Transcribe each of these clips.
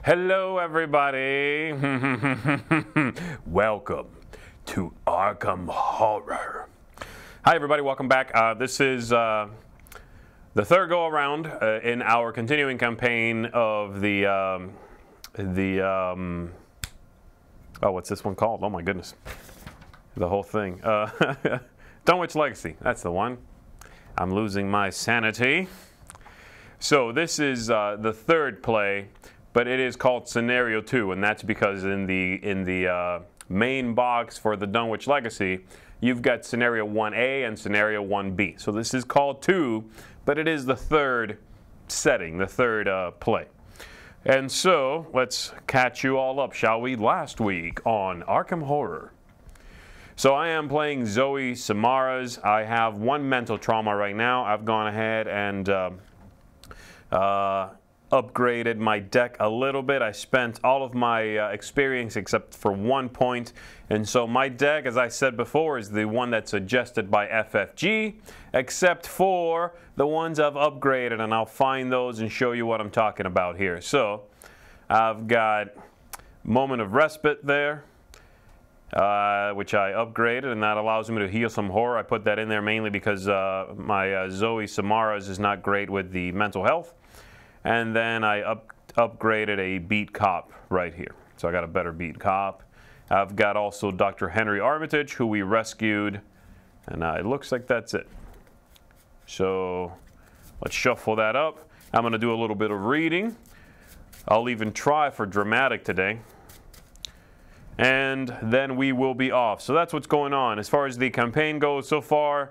Hello, everybody. Welcome to Arkham Horror. Hi, everybody. Welcome back. This is the third go-around in our continuing campaign of oh, what's this one called? Oh, my goodness. The whole thing. Dunwich Legacy. That's the one. I'm losing my sanity. So this is the third play, but it is called Scenario 2, and that's because in the main box for the Dunwich Legacy, you've got Scenario 1A and Scenario 1B. So this is called 2, but it is the third setting, the third play. And so let's catch you all up, shall we? Last week on Arkham Horror. So I am playing Zoe Samara's. I have one mental trauma right now. I've gone ahead and upgraded my deck a little bit. I spent all of my experience except for 1 point. And so my deck, as I said before, is the one that's suggested by FFG, except for the ones I've upgraded. And I'll find those and show you what I'm talking about here. So I've got Moment of Respite there. Which I upgraded, and that allows me to heal some horror. I put that in there mainly because my Zoe Samara's is not great with the mental health. And then I upgraded a beat cop right here. So I got a better beat cop. I've got also Dr. Henry Armitage, who we rescued, and it looks like that's it. So let's shuffle that up. I'm going to do a little bit of reading. I'll even try for dramatic today. And then we will be off. So that's what's going on. As far as the campaign goes so far,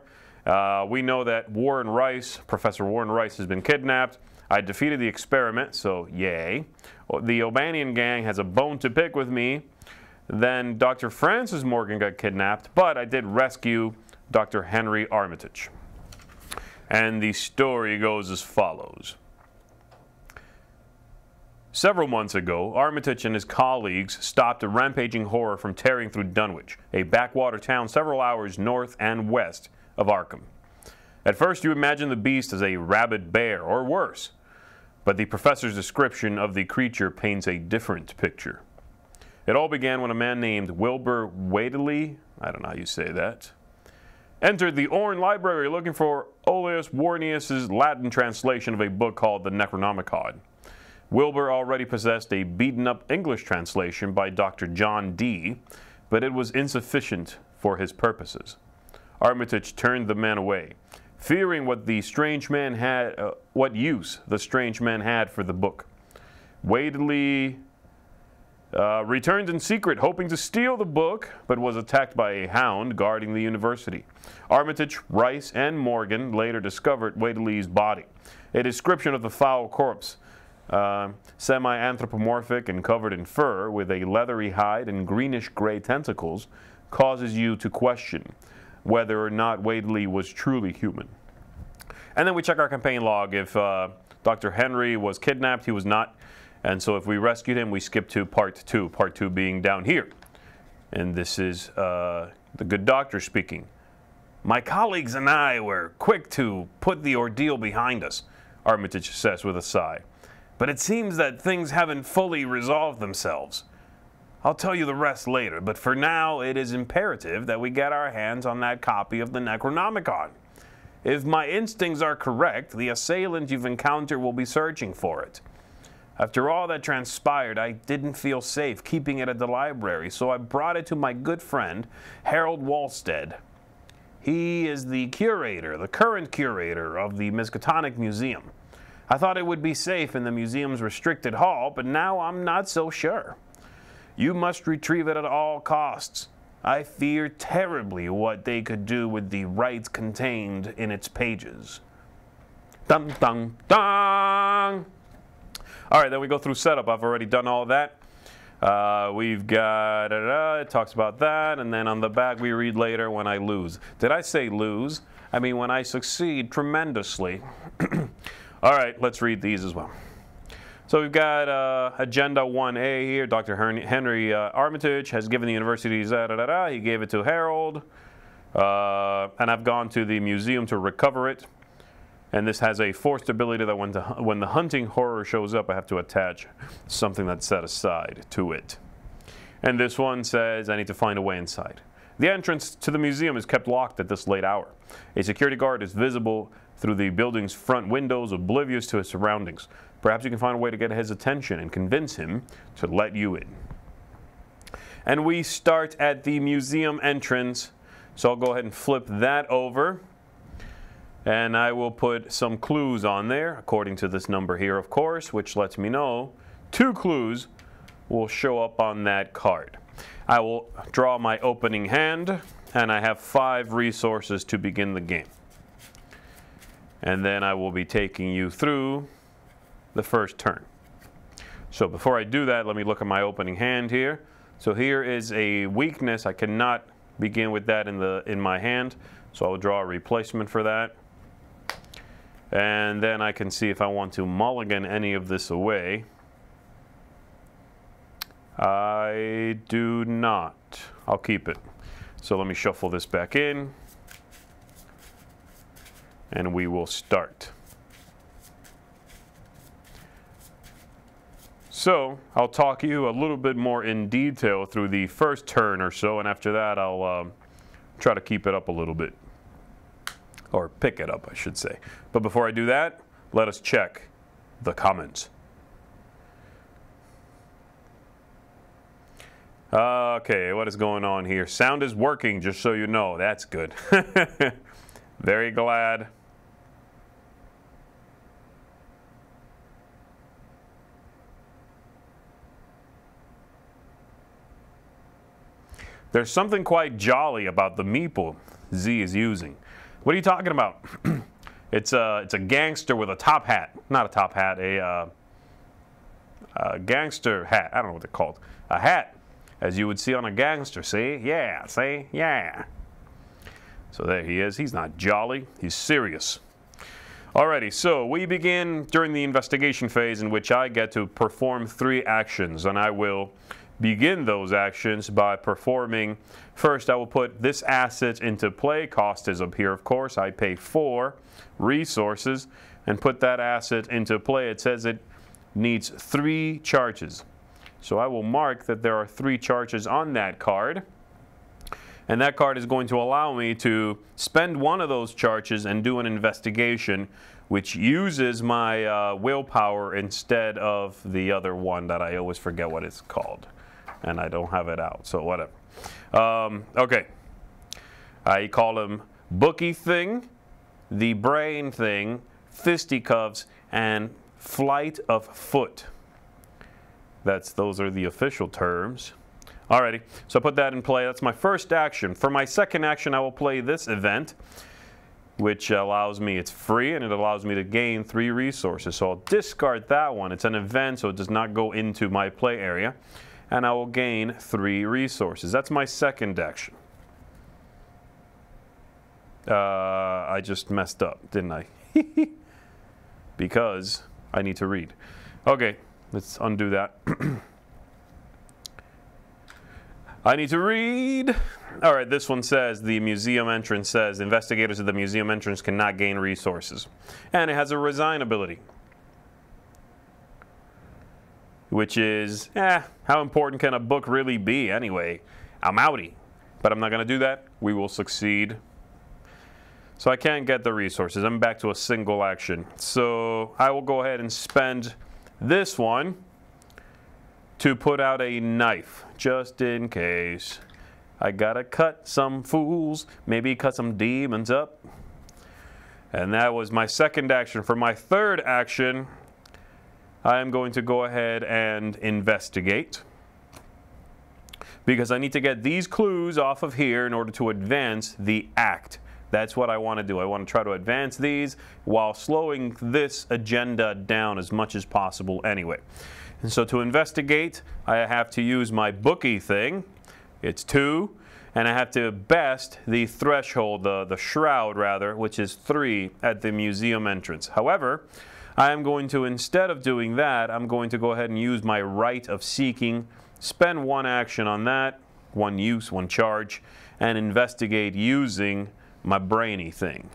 we know that Warren Rice, Professor Warren Rice, has been kidnapped. I defeated the experiment, so yay. The O'Banian gang has a bone to pick with me. Then Dr. Francis Morgan got kidnapped, but I did rescue Dr. Henry Armitage. And the story goes as follows. Several months ago, Armitage and his colleagues stopped a rampaging horror from tearing through Dunwich, a backwater town several hours north and west of Arkham. At first, you imagine the beast as a rabid bear, or worse, but the professor's description of the creature paints a different picture. It all began when a man named Wilbur Wadley, I don't know how you say that, entered the Orne Library looking for Olaus Warnius's Latin translation of a book called the Necronomicon. Wilbur already possessed a beaten-up English translation by Dr. John Dee, but it was insufficient for his purposes. Armitage turned the man away, fearing what the strange man had, what use the strange man had for the book. Wadley returned in secret, hoping to steal the book, but was attacked by a hound guarding the university. Armitage, Rice, and Morgan later discovered Wadley's body. A description of the foul corpse, semi-anthropomorphic and covered in fur with a leathery hide and greenish-gray tentacles, causes you to question whether or not Wadley was truly human. And then we check our campaign log. If Dr. Henry was kidnapped, he was not. And so if we rescued him, we skip to part 2, part 2 being down here. And this is the good doctor speaking. My colleagues and I were quick to put the ordeal behind us, Armitage says with a sigh. But it seems that things haven't fully resolved themselves. I'll tell you the rest later, but for now it is imperative that we get our hands on that copy of the Necronomicon. If my instincts are correct, the assailant you've encountered will be searching for it. After all that transpired, I didn't feel safe keeping it at the library, so I brought it to my good friend, Harold Walstead. He is the curator, the current curator of the Miskatonic Museum. I thought it would be safe in the museum's restricted hall, but now I'm not so sure. You must retrieve it at all costs. I fear terribly what they could do with the rights contained in its pages. Dun dun dun! Alright, then we go through setup. I've already done all that. We've got, it talks about that, and then on the back we read later when I lose. Did I say lose? I mean when I succeed tremendously. All right, let's read these as well. So we've got Agenda 1A here. Dr. Henry Armitage has given the university, he gave it to Harold, and I've gone to the museum to recover it. And this has a forced ability that when the hunting horror shows up, I have to attach something that's set aside to it. And this one says I need to find a way inside. The entrance to the museum is kept locked at this late hour. A security guard is visible through the building's front windows, oblivious to his surroundings. Perhaps you can find a way to get his attention and convince him to let you in. And we start at the museum entrance. So I'll go ahead and flip that over. And I will put some clues on there, according to this number here, of course, which lets me know 2 clues will show up on that card. I will draw my opening hand, and I have 5 resources to begin the game. And then I will be taking you through the first turn. So before I do that, let me look at my opening hand here. So here is a weakness. I cannot begin with that in my hand, so I will draw a replacement for that. And then I can see if I want to mulligan any of this away. I do not. I'll keep it. So let me shuffle this back in, and we will start. So I'll talk you a little bit more in detail through the first turn or so, and after that I'll try to keep it up a little bit. Or pick it up, I should say. But before I do that, let us check the comments. Okay, what is going on here? Sound is working, just so you know. That's good. Very glad. There's something quite jolly about the meeple Z is using. What are you talking about? It's a gangster with a top hat. Not a top hat, a gangster hat. I don't know what they're called. A hat, as you would see on a gangster. See? Yeah, see? Yeah. So there he is. He's not jolly. He's serious. Alrighty, so we begin during the investigation phase, in which I get to perform 3 actions, and I will begin those actions by performing. First, I will put this asset into play. Cost is up here, of course. I pay 4 resources and put that asset into play. It says it needs 3 charges. So I will mark that there are 3 charges on that card. And that card is going to allow me to spend one of those charges and do an investigation, which uses my willpower instead of the other one that I always forget what it's called. And I don't have it out, so whatever. Okay. I call him Bookie Thing, the Brain Thing, Fisticuffs, and Flight of Foot. Those are the official terms. Alrighty, so I put that in play. That's my first action. For my second action, I will play this event, which allows me, it's free, and it allows me to gain 3 resources. So I'll discard that one. It's an event, so it does not go into my play area. And I will gain 3 resources. That's my second action. I just messed up, didn't I? Because I need to read. Okay, let's undo that. I need to read. All right, this one says the museum entrance says investigators at the museum entrance cannot gain resources. And it has a resign ability, which is, how important can a book really be anyway? I'm outie. But I'm not going to do that. We will succeed. So I can't get the resources. I'm back to a single action. So I will go ahead and spend this one to put out a knife, just in case. I gotta cut some fools, maybe cut some demons up. And that was my second action. For my third action, I am going to go ahead and investigate, because I need to get these clues off of here in order to advance the act. That's what I want to do. I want to try to advance these while slowing this agenda down as much as possible anyway. And so to investigate, I have to use my Bookie Thing. It's 2. And I have to best the threshold, the shroud rather, which is 3 at the museum entrance. However, I am going to, instead of doing that, I'm going to go ahead and use my right of seeking, spend 1 action on that, 1 use, 1 charge, and investigate using my Brainy Thing.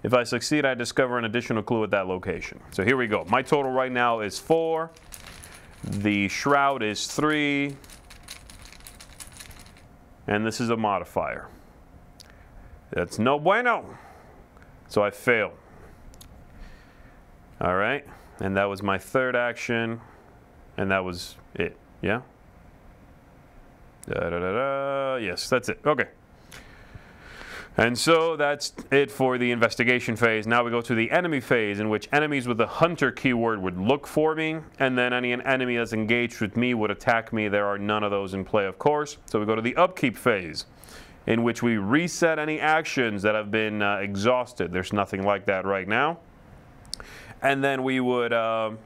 If I succeed, I discover an additional clue at that location. So here we go. My total right now is 4. The shroud is 3. And this is a modifier. That's no bueno. So I fail. All right. And that was my third action. And that was it. Yeah? Yes, that's it. Okay. And so that's it for the investigation phase. Now we go to the enemy phase, in which enemies with the hunter keyword would look for me, and then any enemy that's engaged with me would attack me. There are none of those in play, of course. So we go to the upkeep phase, in which we reset any actions that have been exhausted. There's nothing like that right now. And then we would, the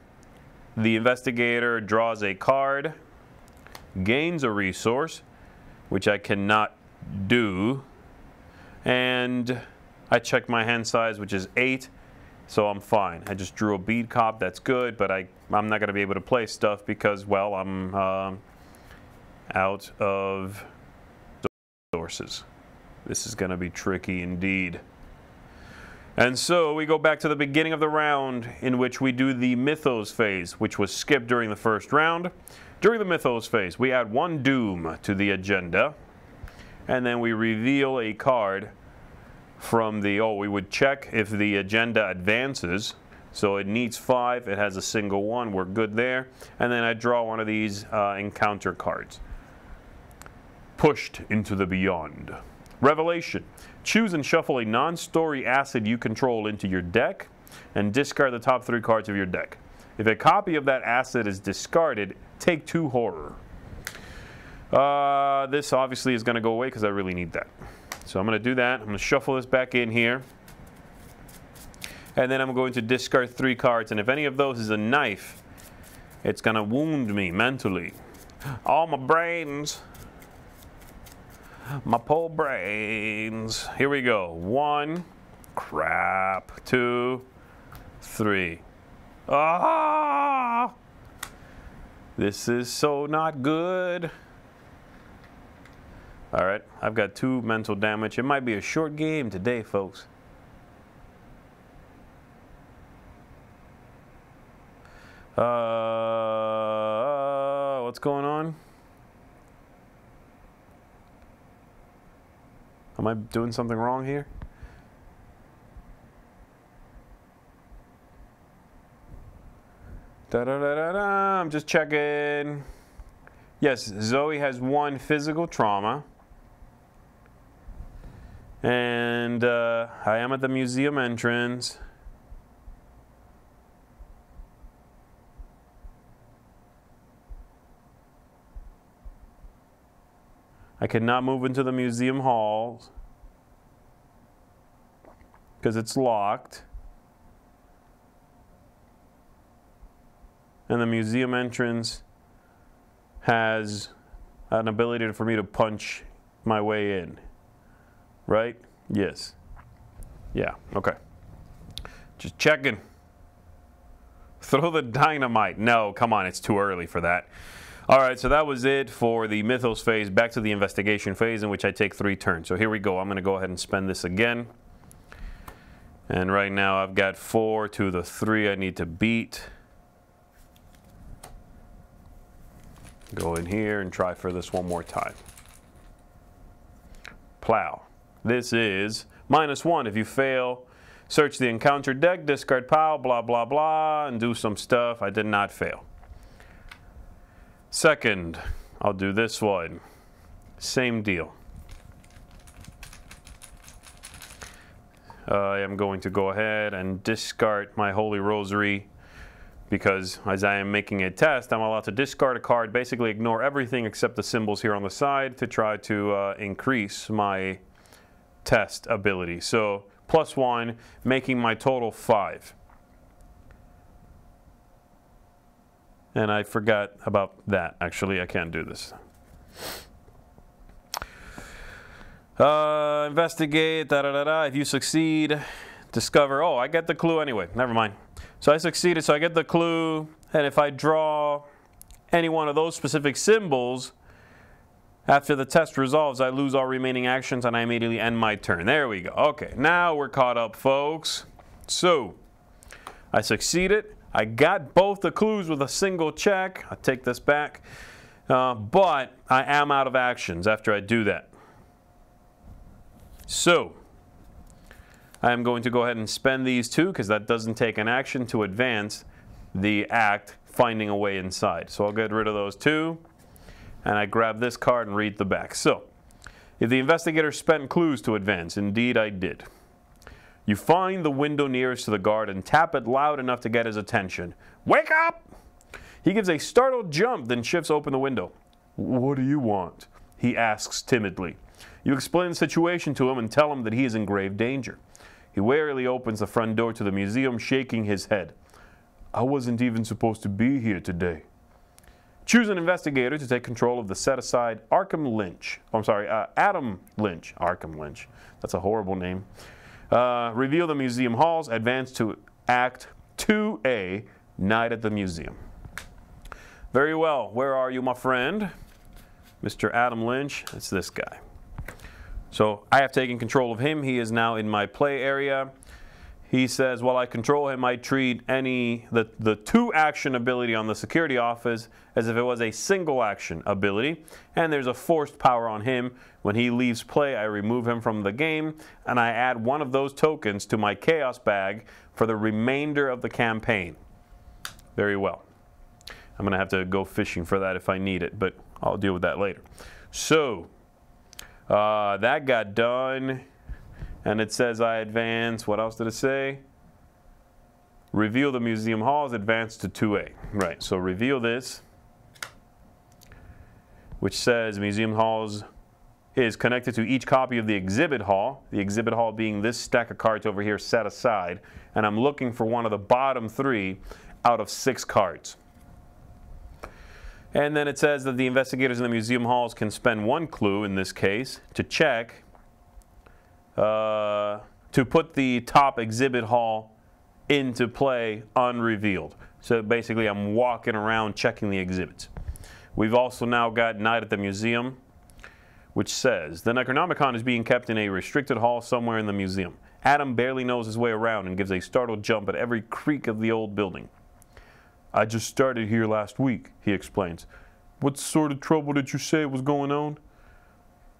investigator draws a card, gains a resource, which I cannot do. And I check my hand size, which is 8, so I'm fine. I just drew a bead cop, that's good, but I'm not going to be able to play stuff because, well, I'm out of resources. This is going to be tricky indeed. And so we go back to the beginning of the round, in which we do the Mythos phase, which was skipped during the first round. During the Mythos phase, we add 1 doom to the agenda. And then we reveal a card from the, we would check if the agenda advances. So it needs 5, it has a single 1, we're good there. And then I draw one of these encounter cards. Pushed into the beyond. Revelation. Choose and shuffle a non-story asset you control into your deck and discard the top 3 cards of your deck. If a copy of that asset is discarded, take 2 horror. This obviously is going to go away because I really need that. So I'm going to do that. I'm going to shuffle this back in here. And then I'm going to discard 3 cards. And if any of those is a knife, it's going to wound me mentally. All my brains. My poor brains. Here we go. 1. Crap. 2. 3. Ah! This is so not good. All right, I've got 2 mental damage. It might be a short game today, folks. What's going on? Am I doing something wrong here? Da-da-da-da-da. I'm just checking. Yes, Zoe has 1 physical trauma. And I am at the museum entrance. I cannot move into the museum halls because it's locked. And the museum entrance has an ability for me to punch my way in. Right? Yes. Yeah, okay. Just checking. Throw the dynamite. No, come on, it's too early for that. All right, so that was it for the Mythos phase. Back to the investigation phase, in which I take 3 turns. So here we go. I'm going to go ahead and spend this again. And right now I've got 4 to the 3 I need to beat. Go in here and try for this one more time. Plow. This is -1. If you fail, search the encounter deck, discard pile, blah, blah, blah, and do some stuff. I did not fail. Second, I'll do this one. Same deal. I am going to go ahead and discard my Holy Rosary because as I am making a test, I'm allowed to discard a card, basically ignore everything except the symbols here on the side to try to increase my test ability. So +1, making my total 5. And I forgot about that. Actually, I can't do this. Investigate, da-da-da-da. If you succeed, discover. Oh, I get the clue anyway. Never mind. So I succeeded, so I get the clue. And if I draw any one of those specific symbols, After the test resolves, I lose all remaining actions and I immediately end my turn. There we go. Okay, now we're caught up, folks. So, I succeeded. I got both the clues with a single check. I'll take this back. But I am out of actions after I do that. So, I am going to go ahead and spend these two because that doesn't take an action to advance the act finding a way inside. So I'll get rid of those two. And I grab this card and read the back. So, if the investigator spent clues to advance, indeed I did. You find the window nearest to the guard and tap it loud enough to get his attention. Wake up! He gives a startled jump, then shifts open the window. What do you want? He asks timidly. You explain the situation to him and tell him that he is in grave danger. He warily opens the front door to the museum, shaking his head. I wasn't even supposed to be here today. Choose an investigator to take control of the set-aside Adam Lynch. Arkham Lynch. That's a horrible name. Reveal the museum halls. Advance to Act 2A, Night at the Museum. Very well. Where are you, my friend? Mr. Adam Lynch. It's this guy. So I have taken control of him. He is now in my play area. He says, while I control him, I treat the two action ability on the security office as if it was a single action ability. And there's a forced power on him. When he leaves play, I remove him from the game. And I add one of those tokens to my chaos bag for the remainder of the campaign. Very well. I'm going to have to go fishing for that if I need it, but I'll deal with that later. So, that got done. And it says I advance. What else did it say? Reveal the museum halls, advance to 2A. Right, so reveal this, which says museum halls is connected to each copy of the exhibit hall. The exhibit hall being this stack of cards over here set aside. And I'm looking for one of the bottom 3 out of 6 cards. And then it says that the investigators in the museum halls can spend 1 clue, in this case, to check to put the top exhibit hall into play unrevealed. So basically I'm walking around checking the exhibits. We've also now got Night at the Museum, which says the Necronomicon is being kept in a restricted hall somewhere in the museum. Adam barely knows his way around and gives a startled jump at every creak of the old building. I just started here last week, he explains. What sort of trouble did you say was going on?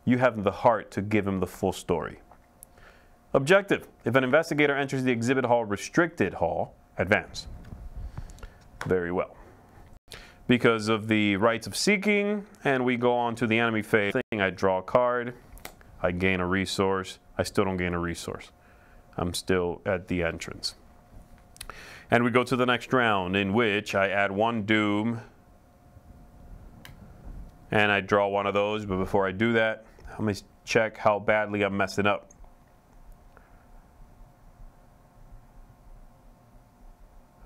You haven't the heart to give him the full story. Objective. If an investigator enters the exhibit hall restricted hall, advance. Very well. Because of the rights of seeking, and we go on to the enemy phase thing, I draw a card, I gain a resource, I still don't gain a resource. I'm still at the entrance. And we go to the next round, in which I add 1 doom, and I draw one of those, but before I do that, let me check how badly I'm messing up.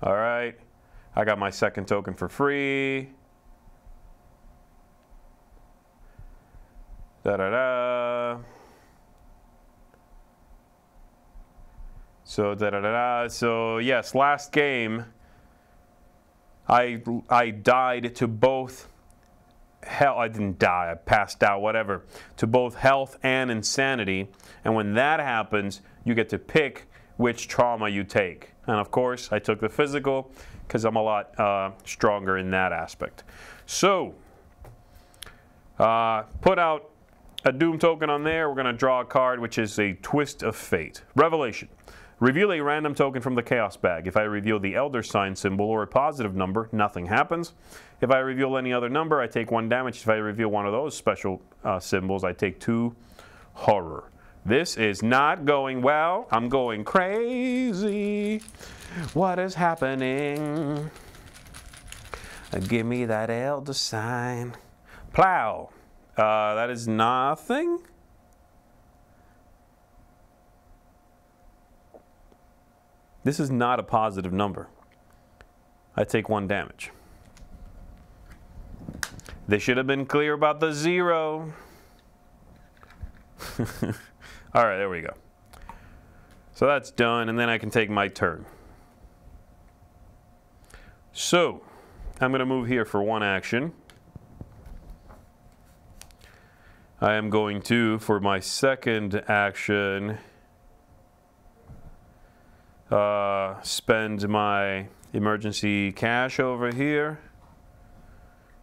All right, I got my second token for free. Da-da-da. So, da-da-da-da. So, yes, last game, I died to both health. I didn't die, I passed out, whatever. To both health and insanity. And when that happens, you get to pick which trauma you take. And of course, I took the physical because I'm a lot stronger in that aspect. So, put out a doom token on there. We're going to draw a card, which is a Twist of Fate. Revelation. Reveal a random token from the chaos bag. If I reveal the elder sign symbol or a positive number, nothing happens. If I reveal any other number, I take 1 damage. If I reveal one of those special symbols, I take 2 horror. This is not going well. I'm going crazy. What is happening? Give me that elder sign. Plow. That is nothing. This is not a positive number. I take 1 damage. They should have been clear about the 0. All right, there we go. So that's done, and then I can take my turn. So, I'm going to move here for 1 action. I am going to, for my second action, spend my emergency cash over here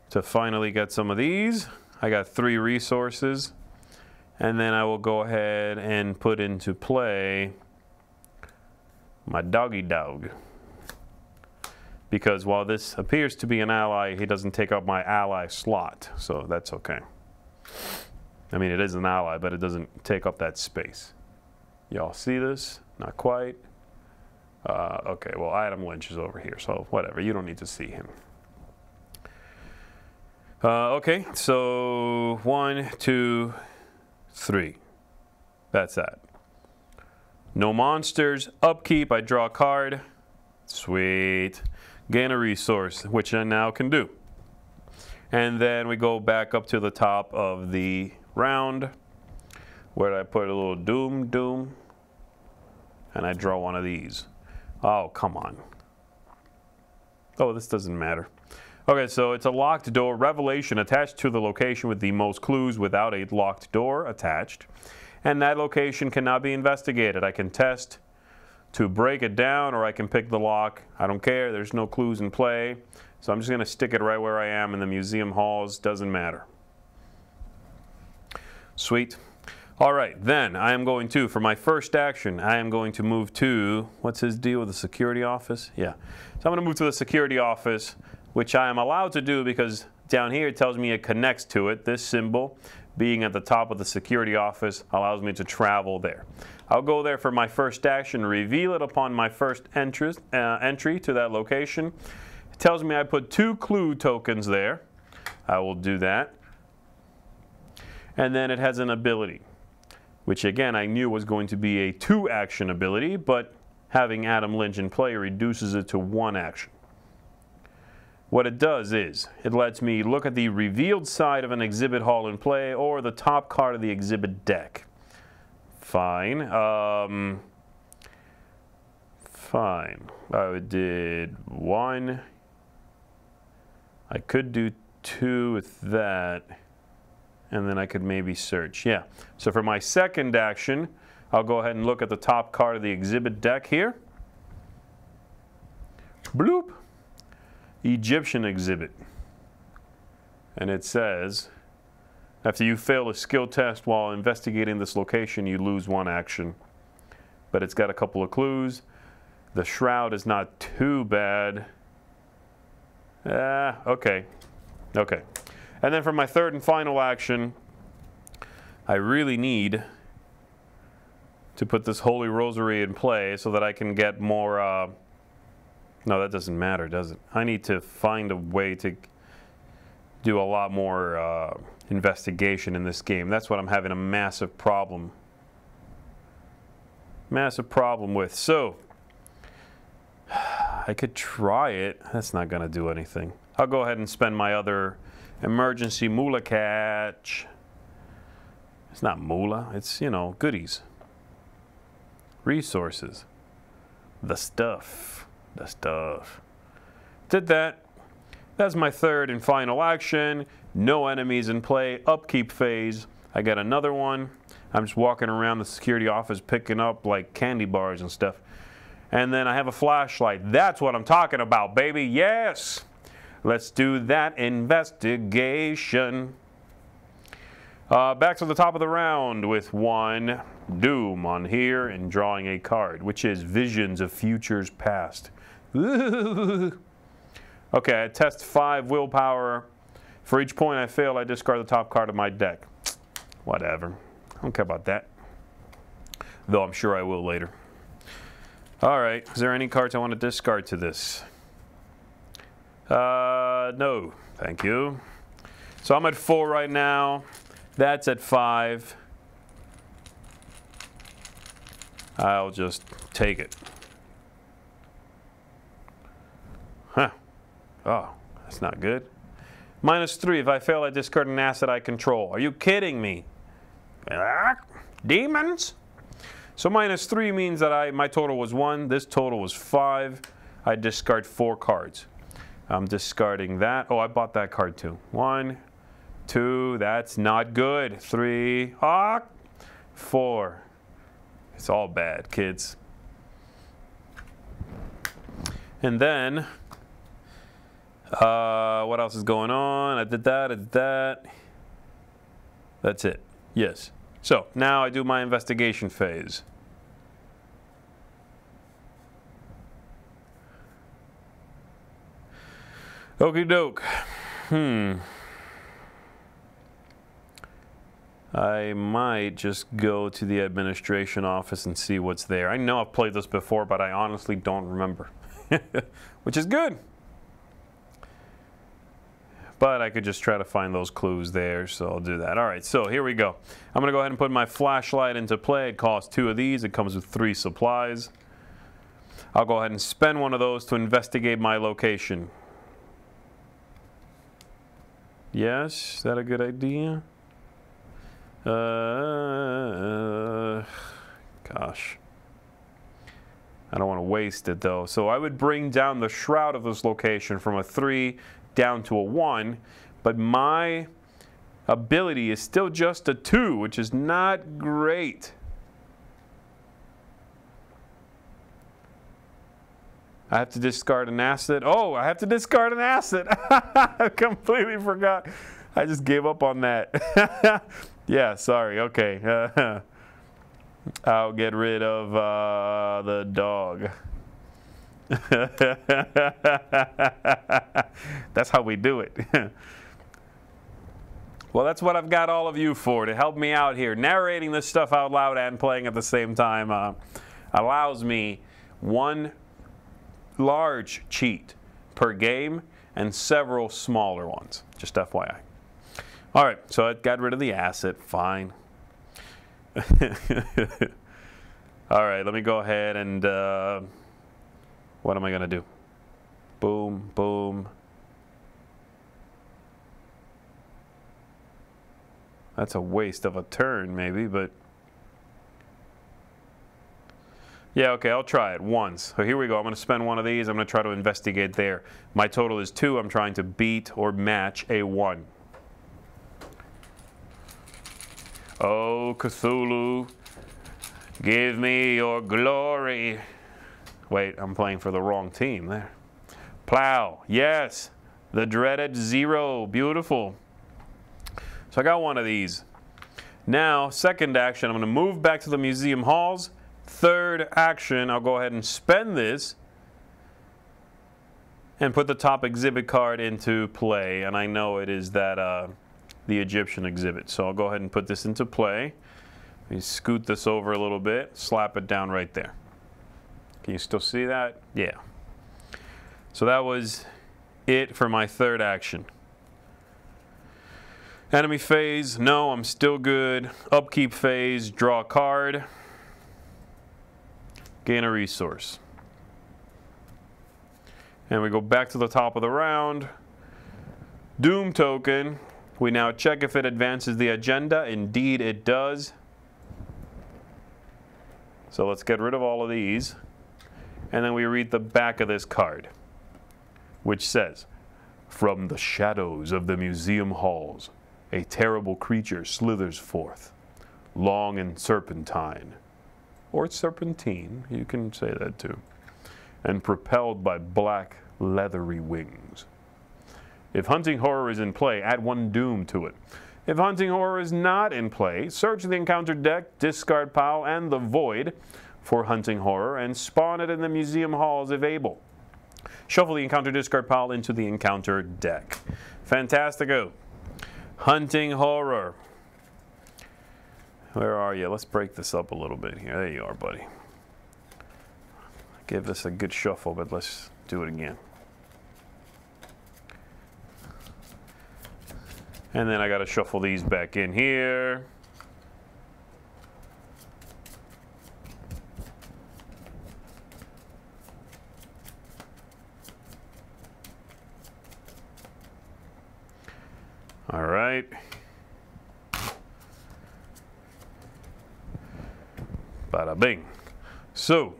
to finally get some of these. I got 3 resources. And then I will go ahead and put into play my doggy dog. Because while this appears to be an ally, he doesn't take up my ally slot. So that's okay. I mean, it is an ally, but it doesn't take up that space. Y'all see this? Not quite. Okay, well, Adam Lynch is over here, so whatever. You don't need to see him. Okay, so 1, 2, 3. That's that. No monsters. Upkeep. I draw a card. Sweet. Gain a resource, which I now can do. And then we go back up to the top of the round, where I put a little doom, and I draw one of these. Oh, come on. Oh, this doesn't matter. Okay, so it's a locked door. Revelation attached to the location with the most clues without a locked door attached. And that location cannot be investigated. I can test to break it down, or I can pick the lock. I don't care. There's no clues in play. So I'm just going to stick it right where I am in the museum halls. Doesn't matter. Sweet. All right, then I am going to, for my first action, I am going to move to, what's his deal with the security office? Yeah. So I'm going to move to the security office, which I am allowed to do because down here it tells me it connects to it. This symbol, being at the top of the security office, allows me to travel there. I'll go there for my first action, reveal it upon my first entry to that location. It tells me I put 2 clue tokens there. I will do that. And then it has an ability, which again I knew was going to be a 2-action ability, but having Adam Lynch in play reduces it to 1 action. What it does is, it lets me look at the revealed side of an exhibit hall in play or the top card of the exhibit deck. Fine. Fine. I did 1. I could do 2 with that. And then I could maybe search. Yeah. So for my second action, I'll go ahead and look at the top card of the exhibit deck here. Bloop. Egyptian exhibit. And it says, after you fail a skill test while investigating this location, you lose 1 action. But it's got a couple of clues. The shroud is not too bad. Okay. Okay. And then for my third and final action, I really need to put this Holy Rosary in play so that I can get more... no, that doesn't matter, does it? I need to find a way to do a lot more investigation in this game. That's what I'm having a massive problem. With. So, I could try it. That's not going to do anything. I'll go ahead and spend my other emergency moolah catch. It's not moolah. It's, you know, goodies. Resources. The stuff. The stuff. Did that. That's my third and final action. No enemies in play. Upkeep phase. I got another one. I'm just walking around the security office picking up like candy bars and stuff. And then I have a flashlight. That's what I'm talking about, baby. Yes! Let's do that investigation. Back to the top of the round with 1 doom on here and drawing a card, which is Visions of Futures Past. Ooh. Okay, I test 5 willpower. For each point I fail, I discard the top card of my deck. Whatever. I don't care about that. Though I'm sure I will later. Alright, is there any cards I want to discard to this? No, thank you. So I'm at 4 right now. That's at 5. I'll just take it. Huh. Oh, that's not good. -3. If I fail, I discard an asset I control. Are you kidding me? Demons? So -3 means that my total was 1. This total was 5. I discard 4 cards. I'm discarding that. Oh, I bought that card too. 1, 2, that's not good. 3, 4. It's all bad, kids. And then, what else is going on? I did that, I did that. That's it. Yes. So, now I do my investigation phase. Okie doke. I might just go to the administration office and see what's there. I know I've played this before, but I honestly don't remember. Which is good. But I could just try to find those clues there, so I'll do that. All right, so here we go. I'm going to go ahead and put my flashlight into play. It costs 2 of these. It comes with 3 supplies. I'll go ahead and spend one of those to investigate my location. Yes, is that a good idea? Gosh. I don't want to waste it, though. So I would bring down the shroud of this location from a 3 down to a 1, but my ability is still just a 2, which is not great. I have to discard an asset. Oh, I have to discard an asset. I completely forgot. I just gave up on that. Yeah, sorry. Okay. I'll get rid of the dog. That's how we do it. Well, that's what I've got all of you for, to help me out here. Narrating this stuff out loud and playing at the same time allows me 1 large cheat per game and several smaller ones. Just FYI. All right, so I got rid of the asset. Fine. All right, let me go ahead and what am I going to do? Boom, boom. That's a waste of a turn, maybe, but yeah, okay, I'll try it once. So here we go. I'm going to spend 1 of these. I'm going to try to investigate there. My total is 2. I'm trying to beat or match a 1. Oh, Cthulhu, give me your glory. Wait, I'm playing for the wrong team there. Plow, yes. The dreaded 0, beautiful. So I got 1 of these. Now, second action, I'm going to move back to the museum halls. Third action, I'll go ahead and spend this and put the top exhibit card into play. And I know it is that the Egyptian exhibit. So I'll go ahead and put this into play. Let me scoot this over a little bit, slap it down right there. Can you still see that? Yeah. So that was it for my third action. Enemy phase, no, I'm still good. Upkeep phase, draw a card. Gain a resource. And we go back to the top of the round. Doom token. We now check if it advances the agenda. Indeed it does. So let's get rid of all of these. And then we read the back of this card, which says, "From the shadows of the museum halls, a terrible creature slithers forth, long and serpentine," or serpentine, you can say that too, "and propelled by black, leathery wings. If hunting horror is in play, add 1 doom to it. If hunting horror is not in play, search the encounter deck, discard pile, and the void for hunting horror, and spawn it in the museum halls if able. Shuffle the encounter discard pile into the encounter deck." Fantastico. Hunting horror. Where are you? Let's break this up a little bit here. There you are, buddy. Give this a good shuffle, but let's do it again. And then I got to shuffle these back in here. All right. Bada bing. So,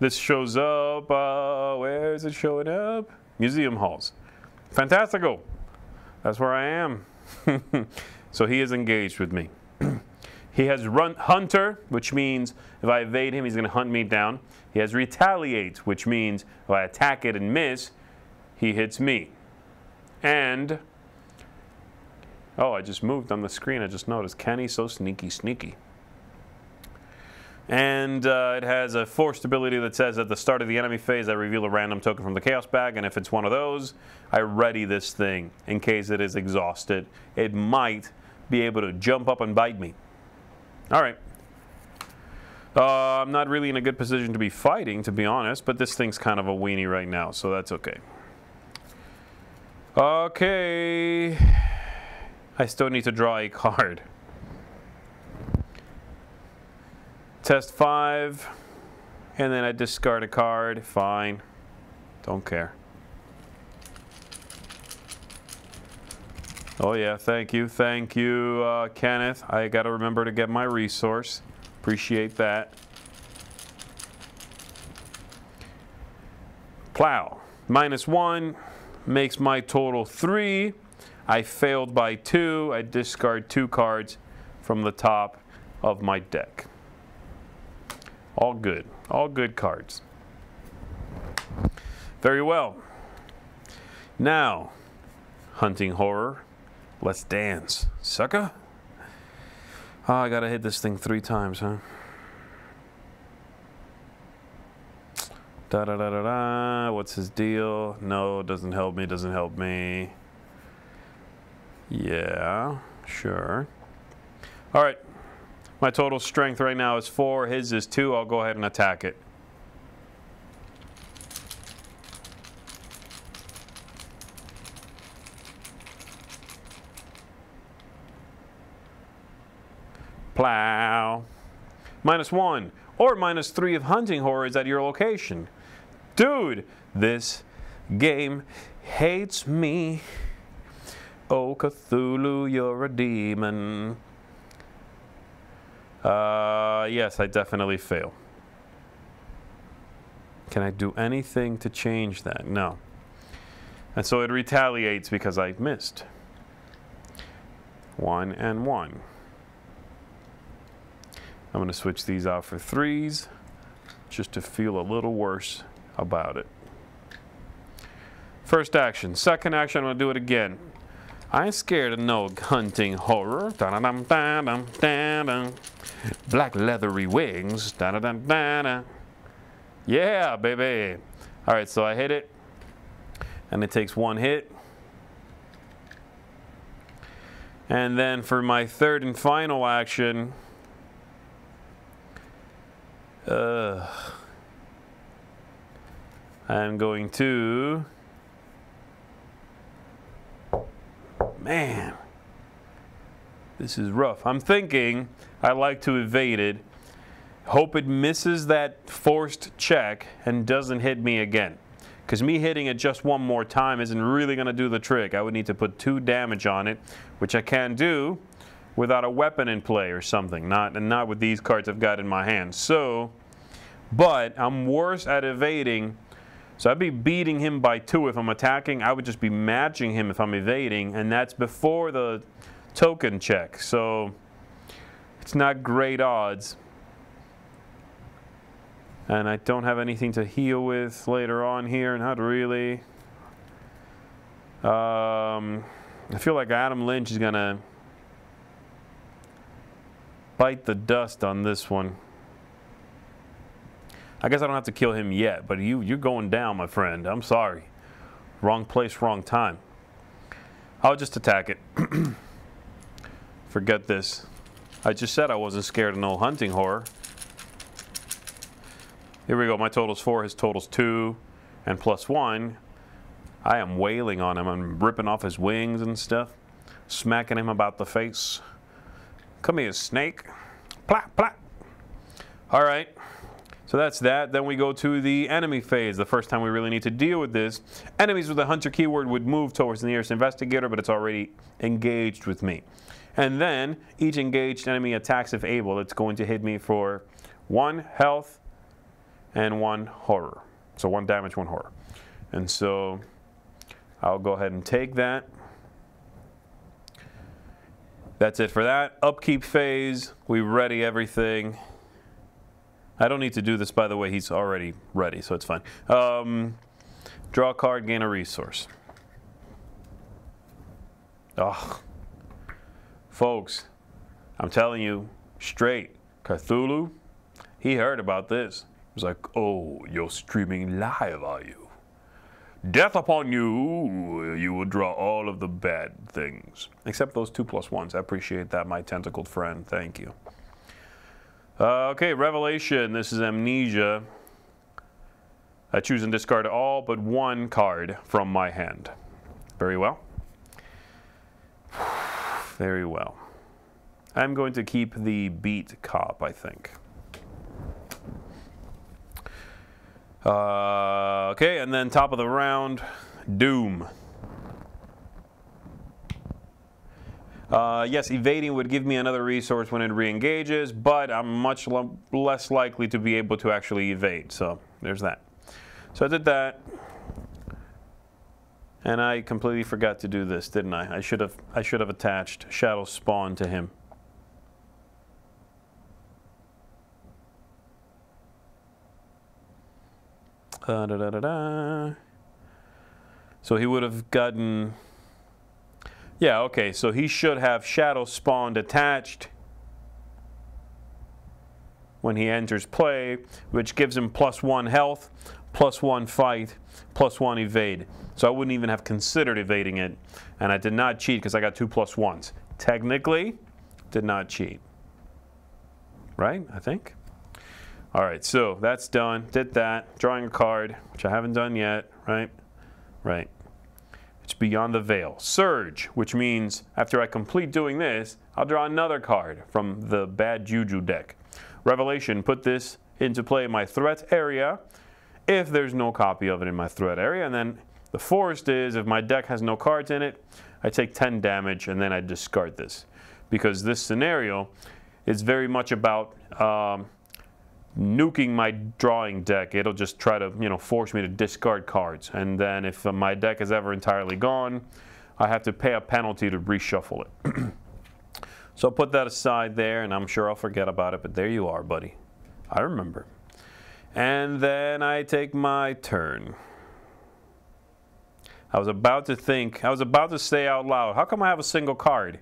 this shows up, where is it showing up? Museum halls. Fantastico. That's where I am. So he is engaged with me. He has Hunter, which means if I evade him, he's going to hunt me down. He has Retaliate, which means if I attack it and miss, he hits me. And, oh, I just moved on the screen. I just noticed. Kenny's so sneaky, sneaky. And it has a forced ability that says at the start of the enemy phase, I reveal a random token from the Chaos bag, and if it's one of those, I ready this thing in case it is exhausted. It might be able to jump up and bite me. All right. I'm not really in a good position to be fighting, to be honest, but this thing's kind of a weenie right now, so that's okay. Okay. I still need to draw a card. Test 5, and then I discard a card. Fine. Don't care. Oh yeah, thank you, Kenneth. I got to remember to get my resource. Appreciate that. Plow. -1 makes my total 3. I failed by 2. I discard 2 cards from the top of my deck. All good. All good cards. Very well. Now, hunting horror. Let's dance. Sucker. Oh, I gotta hit this thing 3 times, huh? Da da da da da. What's his deal? No, doesn't help me, doesn't help me. Yeah, sure. All right. My total strength right now is 4. His is 2. I'll go ahead and attack it. Plow. -1 or -3 of hunting horrors at your location. Dude, this game hates me. Oh, Cthulhu, you're a demon. Yes, I definitely fail. Can I do anything to change that? No. And so it retaliates because I missed. 1 and 1. I'm going to switch these out for 3s just to feel a little worse about it. First action. Second action, I'm going to do it again. I ain't scared of no hunting horror. Da-da-dum, da-dum, da-dum. Black leathery wings. Da-da-dum, da-da. Yeah, baby. All right, so I hit it, and it takes 1 hit. And then for my third and final action, I'm going to... Man, this is rough. I'm thinking I like to evade it, hope it misses that forced check and doesn't hit me again. Because me hitting it just 1 more time isn't really going to do the trick. I would need to put 2 damage on it, which I can do without a weapon in play or something. Not with these cards I've got in my hand. So, but I'm worse at evading. So I'd be beating him by 2 if I'm attacking. I would just be matching him if I'm evading, and that's before the token check. So it's not great odds. And I don't have anything to heal with later on here, not really. I feel like Adam Lynch is going to bite the dust on this one. I guess I don't have to kill him yet, but you're going down, my friend. I'm sorry. Wrong place, wrong time. I'll just attack it. Forget this. I just said I wasn't scared of no hunting horror. Here we go. My total's 4. His total's 2. And +1. I am wailing on him. I'm ripping off his wings and stuff. Smacking him about the face. Come here, snake. Plap, plap. All right. So that's that. Then we go to the enemy phase, the first time we really need to deal with this. Enemies with a hunter keyword would move towards the nearest investigator, but it's already engaged with me. And then each engaged enemy attacks if able. It's going to hit me for 1 health and 1 horror. So 1 damage, 1 horror. And so I'll go ahead and take that. That's it for that. Upkeep phase. We ready everything. I don't need to do this, by the way. He's already ready, so it's fine. Draw a card, gain a resource. Oh, folks, I'm telling you straight, Cthulhu, he heard about this. He was like, oh, you're streaming live, are you? Death upon you. You will draw all of the bad things. Except those 2+1s. I appreciate that, my tentacled friend. Thank you. Okay, Revelation. This is Amnesia. I choose and discard all but one card from my hand. Very well. Very well. I'm going to keep the beat cop, I think. Okay, and then top of the round, Doom. Yes, evading would give me another resource when it re-engages, but I'm much less likely to be able to actually evade, so there's that. So I did that, and I completely forgot to do this, didn't I? I should have attached Shadow Spawn to him. So he would have gotten, yeah, okay, so he should have Shadow Spawned attached when he enters play, which gives him +1 health, +1 fight, +1 evade. So I wouldn't even have considered evading it, and I did not cheat because I got 2+1s. Technically, did not cheat. Right, I think? All right, so that's done. Did that. Drawing a card, which I haven't done yet, right? Right. It's Beyond the Veil. Surge, which means after I complete doing this, I'll draw another card from the Bad Juju deck. Revelation, put this into play in my threat area if there's no copy of it in my threat area. And then the forced is if my deck has no cards in it, I take 10 damage and then I discard this. Because this scenario is very much about nuking my drawing deck. It'll just try to, force me to discard cards. And then if my deck is ever entirely gone, I have to pay a penalty to reshuffle it. So I'll put that aside there, and I'm sure I'll forget about it, but there you are, buddy. I remember. And then I take my turn. I was about to say out loud, how come I have a single card?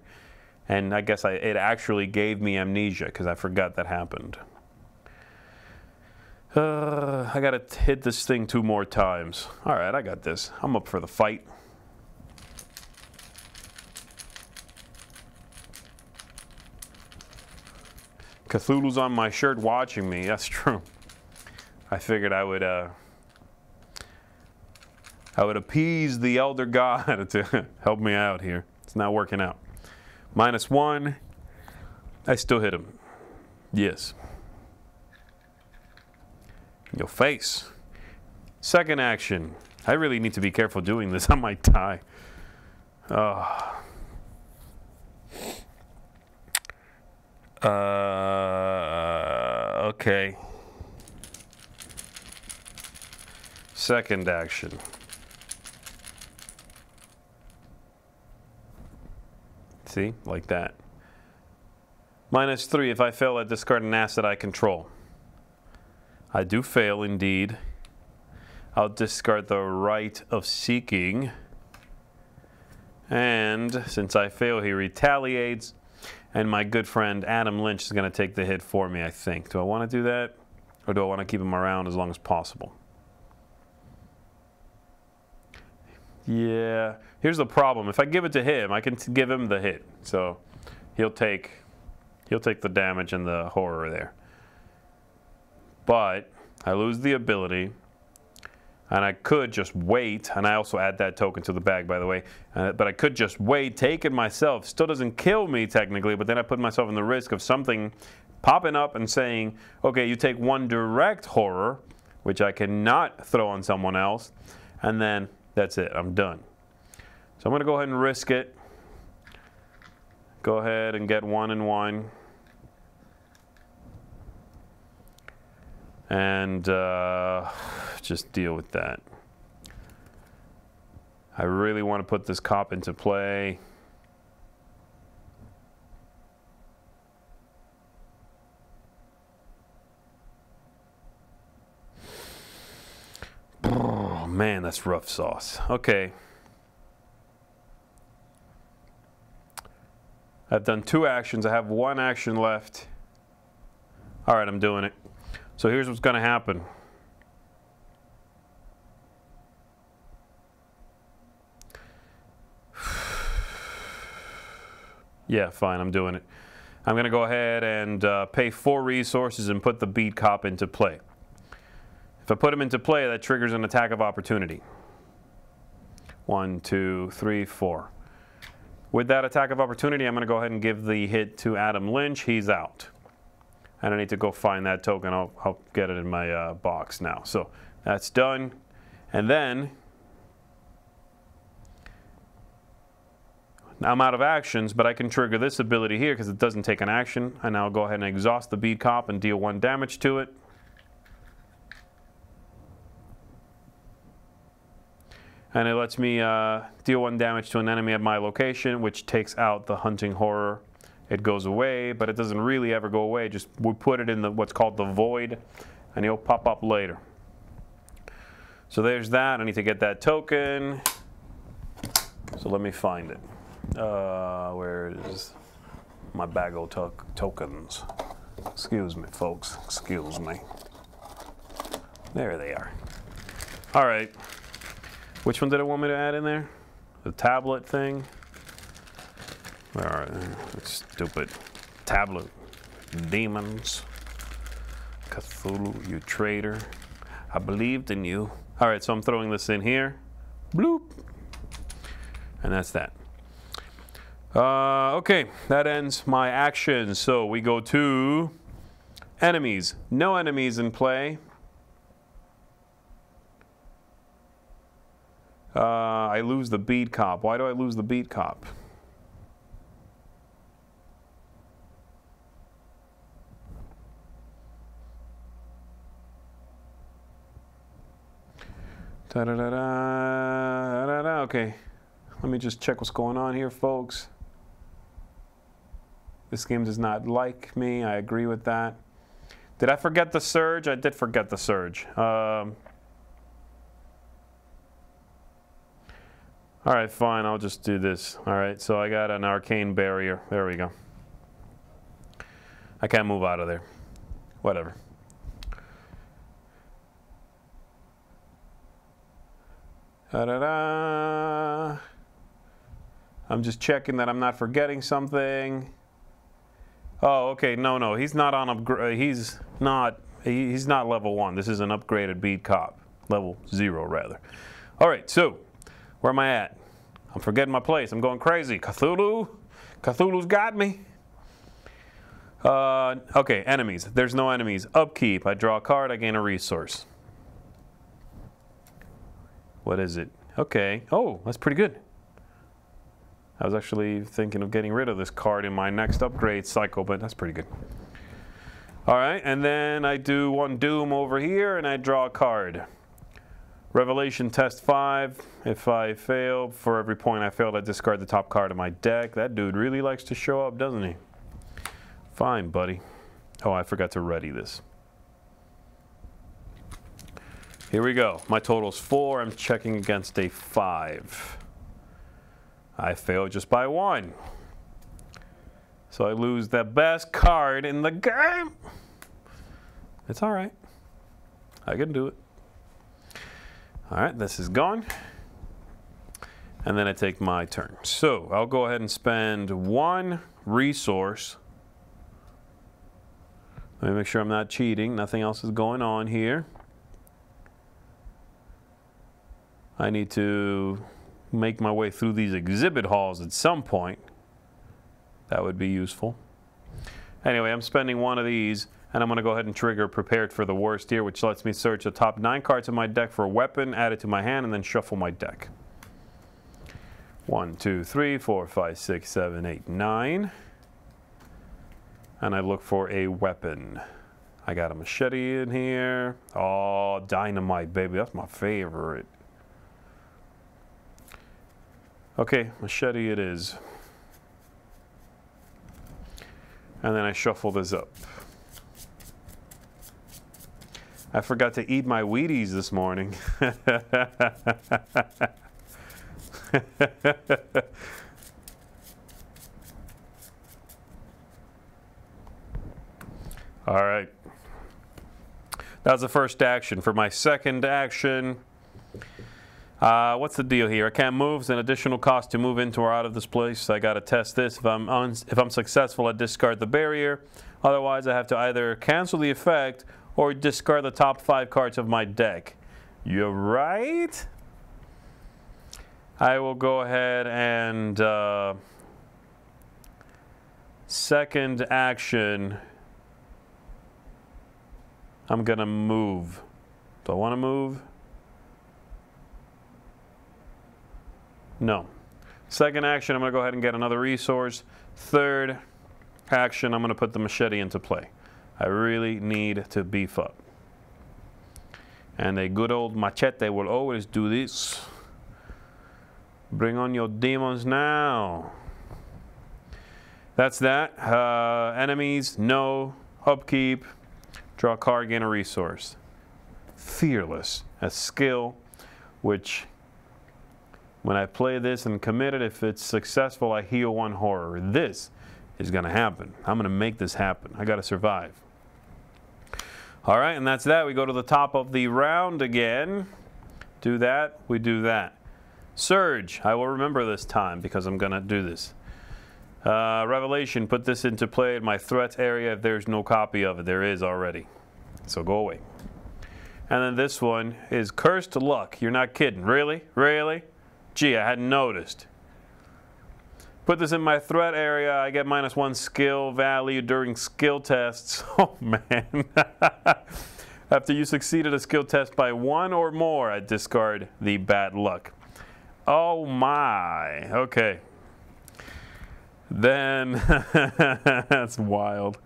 And I guess it actually gave me Amnesia, because I forgot that happened. I gotta hit this thing 2 more times. Alright, I got this. I'm up for the fight. Cthulhu's on my shirt watching me. That's true. I figured I would appease the Elder God to help me out here. It's not working out. -1. I still hit him. Yes. Your face. Second action. I really need to be careful doing this. I might die. Okay. Second action. See? Like that. -3. If I fail, I discard an asset I control. I do fail, indeed. I'll discard the Right of Seeking. And since I fail, he retaliates. And my good friend Adam Lynch is going to take the hit for me, I think. Do I want to do that? Or do I want to keep him around as long as possible? Yeah. Here's the problem. If I give it to him, I can give him the hit. So he'll take the damage and the horror there. But I lose the ability, and I could just wait, and I also add that token to the bag, by the way, but I could just wait, take it myself. Still doesn't kill me, technically, but then I put myself in the risk of something popping up and saying, okay, you take 1 direct horror, which I cannot throw on someone else, and then that's it. I'm done. So I'm going to go ahead and risk it. Go ahead and get 1 and 1. And just deal with that. I really want to put this cop into play. man, that's rough sauce. Okay. I've done 2 actions. I have 1 action left. All right, I'm doing it. So here's what's going to happen. Yeah, fine, I'm doing it. I'm going to go ahead and pay 4 resources and put the beat cop into play. If I put him into play, that triggers an attack of opportunity. 1, 2, 3, 4. With that attack of opportunity, I'm going to go ahead and give the hit to Adam Lynch. He's out. And I need to go find that token. I'll get it in my box now. So that's done. And then I'm out of actions, but I can trigger this ability here because it doesn't take an action. And I'll go ahead and exhaust the beat cop and deal 1 damage to it. And it lets me deal 1 damage to an enemy at my location, which takes out the hunting horror. It goes away, but it doesn't really ever go away. Just we put it in what's called the void, and he'll pop up later. So there's that. I need to get that token. So let me find it. Where is my bag of tokens? Excuse me, folks. Excuse me. There they are. All right. Which one did it want me to add in there? The tablet thing? Where are they? Stupid tablet. Demons. Cthulhu, you traitor. I believed in you. All right, so I'm throwing this in here. Bloop. And that's that. Okay, that ends my action. So we go to enemies. No enemies in play. I lose the beat cop. Why do I lose the beat cop? Da-da-da-da-da-da. Okay, let me just check what's going on here, folks. This game does not like me. I agree with that. Did I forget the surge? I did forget the surge. All right, fine. I'll just do this. All right, so I got an arcane barrier. There we go. I can't move out of there. Whatever. Da-da-da. I'm just checking that I'm not forgetting something. Oh, okay. No. He's not on upgrade. He's not level 1. This is an upgraded beat cop. Level 0, rather. All right, so where am I at? I'm forgetting my place. I'm going crazy. Cthulhu? Cthulhu's got me. Okay, enemies. There's no enemies. Upkeep. I draw a card. I gain a resource. What is it? Okay. Oh, that's pretty good. I was actually thinking of getting rid of this card in my next upgrade cycle, but that's pretty good. All right, and then I do 1 Doom over here, and I draw a card. Revelation test 5. If I fail, for every point I failed, I discard the top card of my deck. That dude really likes to show up, doesn't he? Fine, buddy. Oh, I forgot to ready this. Here we go. My total's 4. I'm checking against a 5. I failed just by 1. So I lose the best card in the game. It's all right. I can do it. All right, this is gone. And then I take my turn. So I'll go ahead and spend 1 resource. Let me make sure I'm not cheating. Nothing else is going on here. I need to make my way through these exhibit halls at some point. That would be useful. Anyway, I'm spending 1 of these, and I'm going to go ahead and trigger Prepared for the Worst here, which lets me search the top 9 cards of my deck for a weapon, add it to my hand, and then shuffle my deck. 1, 2, 3, 4, 5, 6, 7, 8, 9. And I look for a weapon. I got a machete in here. Oh, dynamite, baby. That's my favorite. Okay, machete it is. And then I shuffle this up. I forgot to eat my Wheaties this morning. All right. That was the first action. For my second action, what's the deal here? I can't move. It's an additional cost to move into or out of this place. I got to test this. If I'm successful, I discard the barrier. Otherwise, I have to either cancel the effect or discard the top 5 cards of my deck. You're right. I will go ahead and second action, I'm going to move. Do I want to move? No. Second action, I'm going to go ahead and get another resource. Third action, I'm going to put the machete into play. I really need to beef up. And a good old machete will always do this. Bring on your demons now. That's that. Enemies, no. Upkeep. Draw a card, gain a resource. Fearless. A skill, which when I play this and commit it, if it's successful, I heal 1 horror. This is going to happen. I'm going to make this happen. I got to survive. All right, and that's that. We go to the top of the round again. Do that. We do that. Surge. I will remember this time because I'm going to do this. Revelation. Put this into play in my threat area if there's no copy of it. There is already. So go away. And then this one is Cursed Luck. You're not kidding. Really? Really? Gee, I hadn't noticed. Put this in my threat area. I get -1 skill value during skill tests. Oh, man. After you succeeded a skill test by 1 or more, I discard the bad luck. Oh, my. Okay. Then, that's wild.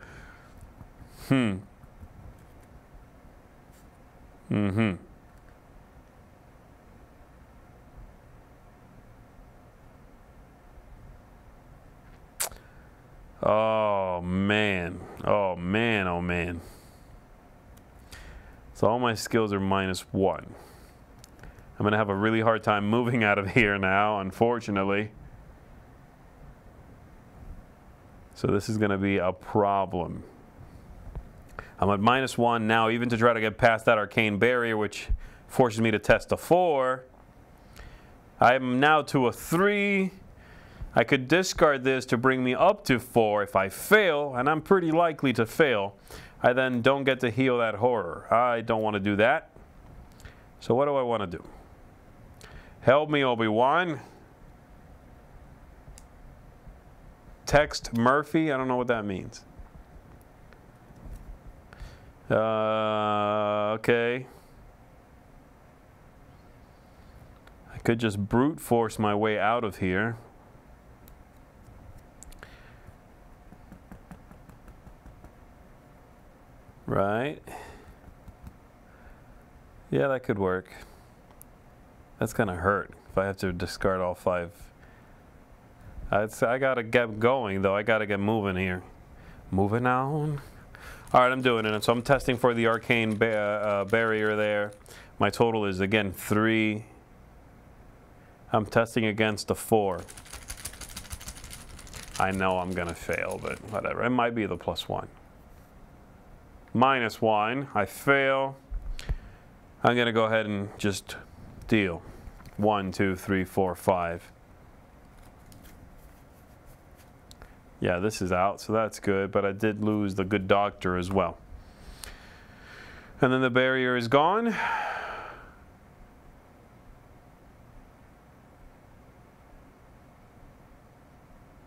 Oh, man. Oh, man. Oh, man. So all my skills are -1. I'm going to have a really hard time moving out of here now, unfortunately. So this is going to be a problem. I'm at -1 now, even to try to get past that arcane barrier, which forces me to test a 4. I'm now to a 3. I could discard this to bring me up to 4. If I fail, and I'm pretty likely to fail, I then don't get to heal that horror. I don't want to do that. So what do I want to do? Help me, Obi-Wan. Text Murphy. I don't know what that means. Okay. I could just brute force my way out of here. Right. Yeah, that could work. That's gonna hurt if I have to discard all 5. I gotta get going though. I gotta get moving here. Moving on. All right, I'm doing it. So I'm testing for the arcane barrier there. My total is again 3. I'm testing against a 4. I know I'm gonna fail, but whatever. It might be the +1. -1. I fail. I'm gonna go ahead and just deal. 1, 2, 3, 4, 5. Yeah, this is out, so that's good, but I did lose the good doctor as well. And then the barrier is gone.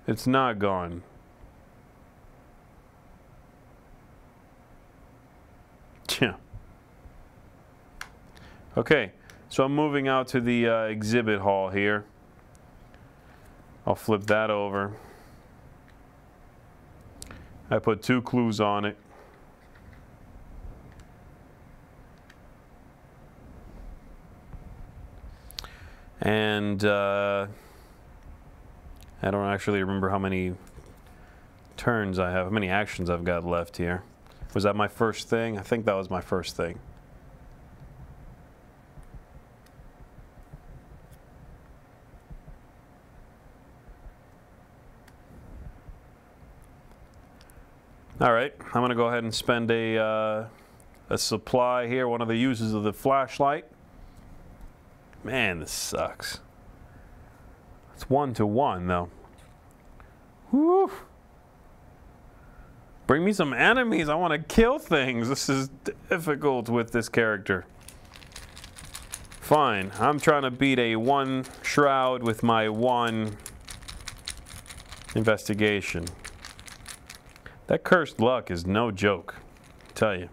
It's not gone. Yeah. Okay, so I'm moving out to the exhibit hall here. I'll flip that over. I put 2 clues on it. And I don't actually remember how many turns I have, how many actions I've got left here. Was that my first thing? I think that was my first thing. All right, I'm going to go ahead and spend a supply here, one of the uses of the flashlight. Man, this sucks. It's 1-to-1, though. Whew. Bring me some enemies. I want to kill things. This is difficult with this character. Fine. I'm trying to beat a 1 shroud with my 1 investigation. That cursed luck is no joke, I tell you.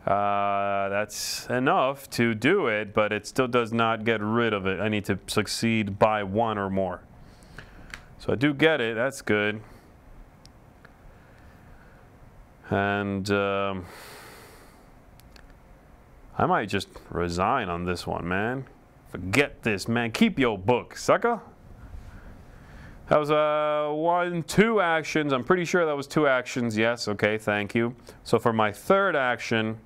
That's enough to do it, but it still does not get rid of it. I need to succeed by 1 or more. So I do get it. That's good. And I might just resign on this one, man. Forget this, man. Keep your book, sucker. That was 2 actions. I'm pretty sure that was 2 actions. Yes, okay, thank you. So for my 3rd action,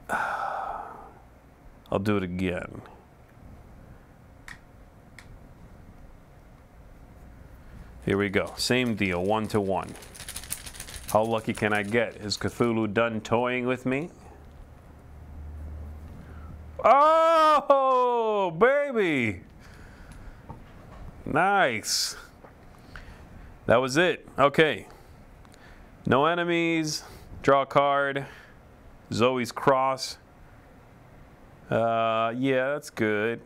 I'll do it again. Here we go. Same deal, 1-to-1. How lucky can I get? Is Cthulhu done toying with me? Oh, baby! Nice. That was it. Okay. No enemies. Draw a card. Zoe's Cross. Yeah, that's good.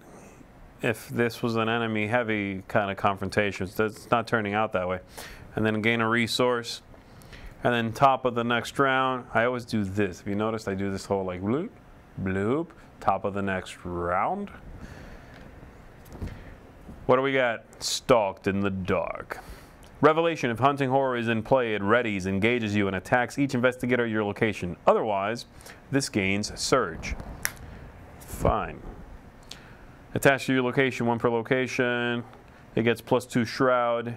If this was an enemy-heavy kind of confrontation, it's not turning out that way. And then gain a resource. And then top of the next round, I always do this. If you noticed, I do this whole like bloop, bloop, top of the next round. What do we got? Stalked in the dark. Revelation. If hunting horror is in play, it readies, engages you, and attacks each investigator at your location. Otherwise, this gains Surge. Fine. Attached to your location, 1 per location. It gets +2 Shroud.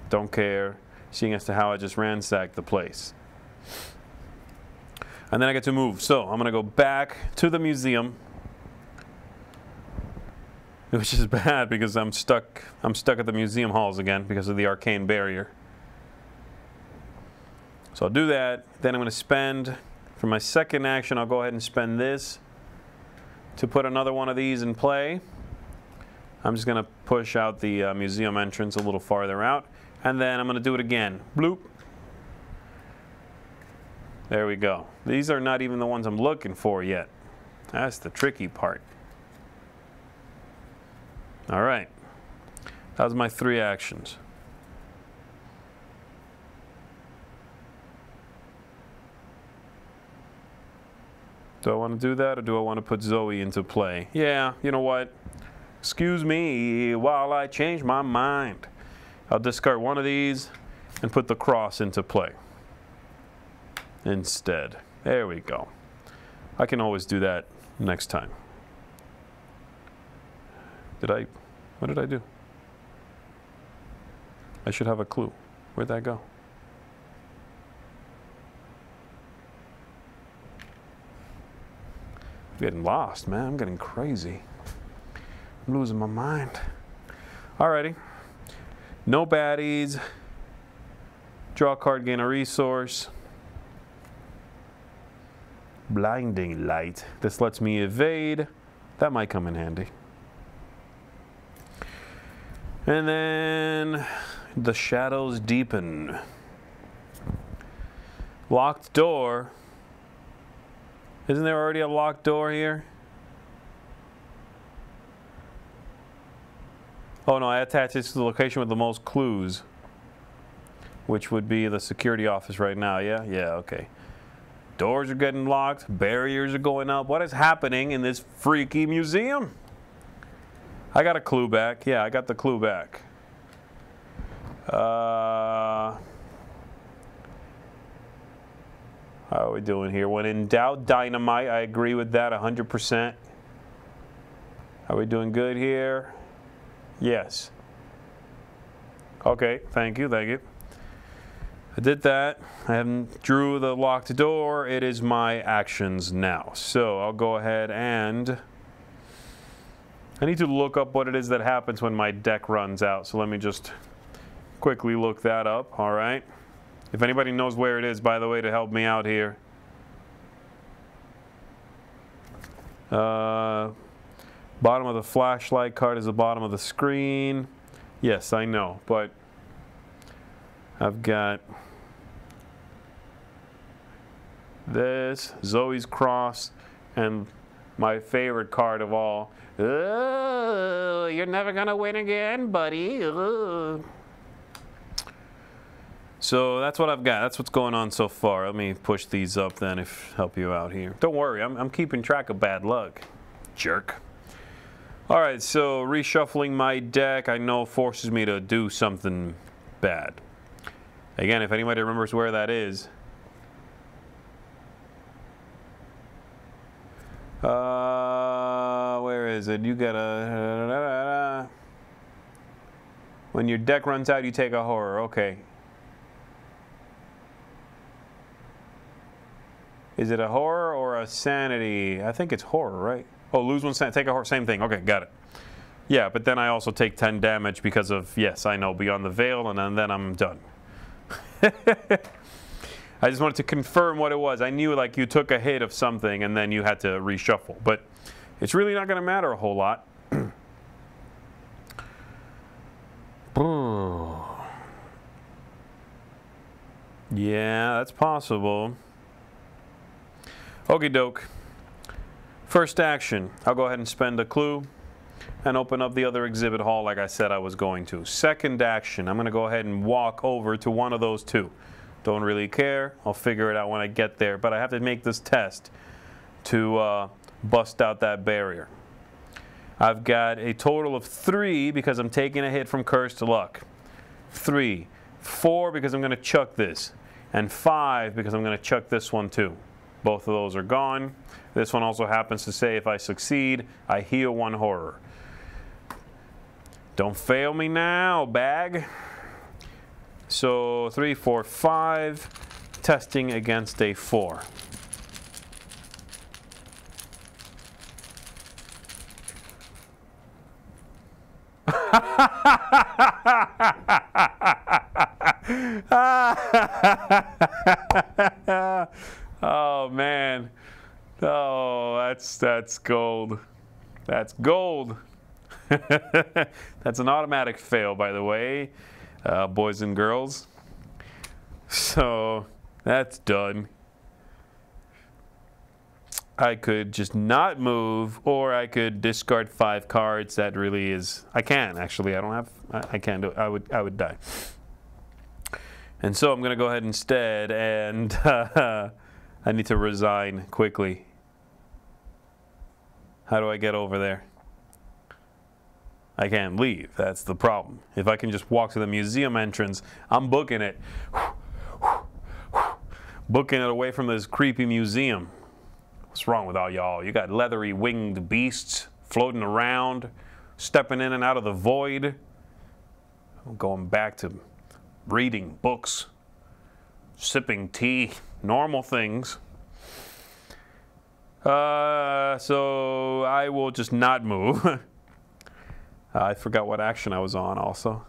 Don't care. Seeing as to how I just ransacked the place. And then I get to move. So I'm going to go back to the museum. Which is bad because I'm stuck at the museum halls again because of the arcane barrier. So I'll do that. Then I'm going to spend, for my 2nd action, I'll go ahead and spend this to put another one of these in play. I'm just going to push out the museum entrance a little farther out. And then I'm going to do it again. Bloop. There we go. These are not even the ones I'm looking for yet. That's the tricky part. All right. That was my 3 actions. Do I want to do that, or do I want to put Zoe into play? Yeah, you know what? Excuse me while I change my mind. I'll discard one of these and put the cross into play instead. There we go. I can always do that next time. What did I do? I should have a clue. Where'd that go? I'm getting lost, man. I'm getting crazy. I'm losing my mind. Alrighty. No baddies. Draw a card, gain a resource. Blinding light. This lets me evade. That might come in handy. And then the shadows deepen. Locked door. Isn't there already a locked door here? Oh no, I attach this to the location with the most clues, which would be the security office right now. Yeah, okay. Doors are getting locked, barriers are going up. What is happening in this freaky museum? I got a clue back. Yeah, I got the clue back. How are we doing here? When in doubt, dynamite. I agree with that 100%. Are we doing good here? Yes. Okay, thank you. I did that. I drew the locked door. It is my actions now. So I'll go ahead and I need to look up what it is that happens when my deck runs out. So let me just quickly look that up. All right. If anybody knows where it is, by the way, to help me out here. Bottom of the flashlight card is the bottom of the screen. Yes, I know, but I've got this, Zoe's Cross, and my favorite card of all. You're never gonna win again, buddy. So that's what I've got. That's what's going on so far. Let me push these up then, if help you out here. Don't worry, I'm keeping track of bad luck, jerk. All right, so reshuffling my deck, I know forces me to do something bad. Again, if anybody remembers where that is. Where is it? You gotta... When your deck runs out, you take a horror. Okay. Is it a horror or a sanity? I think it's horror, right? Oh, lose one sanity, take a horror, same thing. Okay, got it. Yeah, but then I also take 10 damage because of, yes, I know, Beyond the Veil, and then I'm done. I just wanted to confirm what it was. I knew, like, you took a hit of something and then you had to reshuffle, but it's really not going to matter a whole lot. Yeah, that's possible. Okie doke. First action, I'll go ahead and spend a clue and open up the other exhibit hall like I said I was going to. Second action, I'm going to go ahead and walk over to one of those two. Don't really care. I'll figure it out when I get there, but I have to make this test to bust out that barrier. I've got a total of 3 because I'm taking a hit from Cursed Luck. 3. 4 because I'm going to chuck this. And 5 because I'm going to chuck this one too. Both of those are gone. This one also happens to say if I succeed, I heal 1 horror. Don't fail me now, bag. So 3, 4, 5, testing against a 4. Oh man. Oh, that's gold. That's gold. That's an automatic fail, by the way, boys and girls. So that's done. I could just not move, or I could discard 5 cards. That really is. I can actually. I don't have. I can't do it. I would die. And so I'm going to go ahead instead, and I need to resign quickly. How do I get over there? I can't leave. That's the problem. If I can just walk to the museum entrance, I'm booking it. Booking it away from this creepy museum. What's wrong with all y'all? You got leathery winged beasts floating around, stepping in and out of the void. I'm going back to reading books, sipping tea, normal things. So I will just not move. I forgot what action I was on also.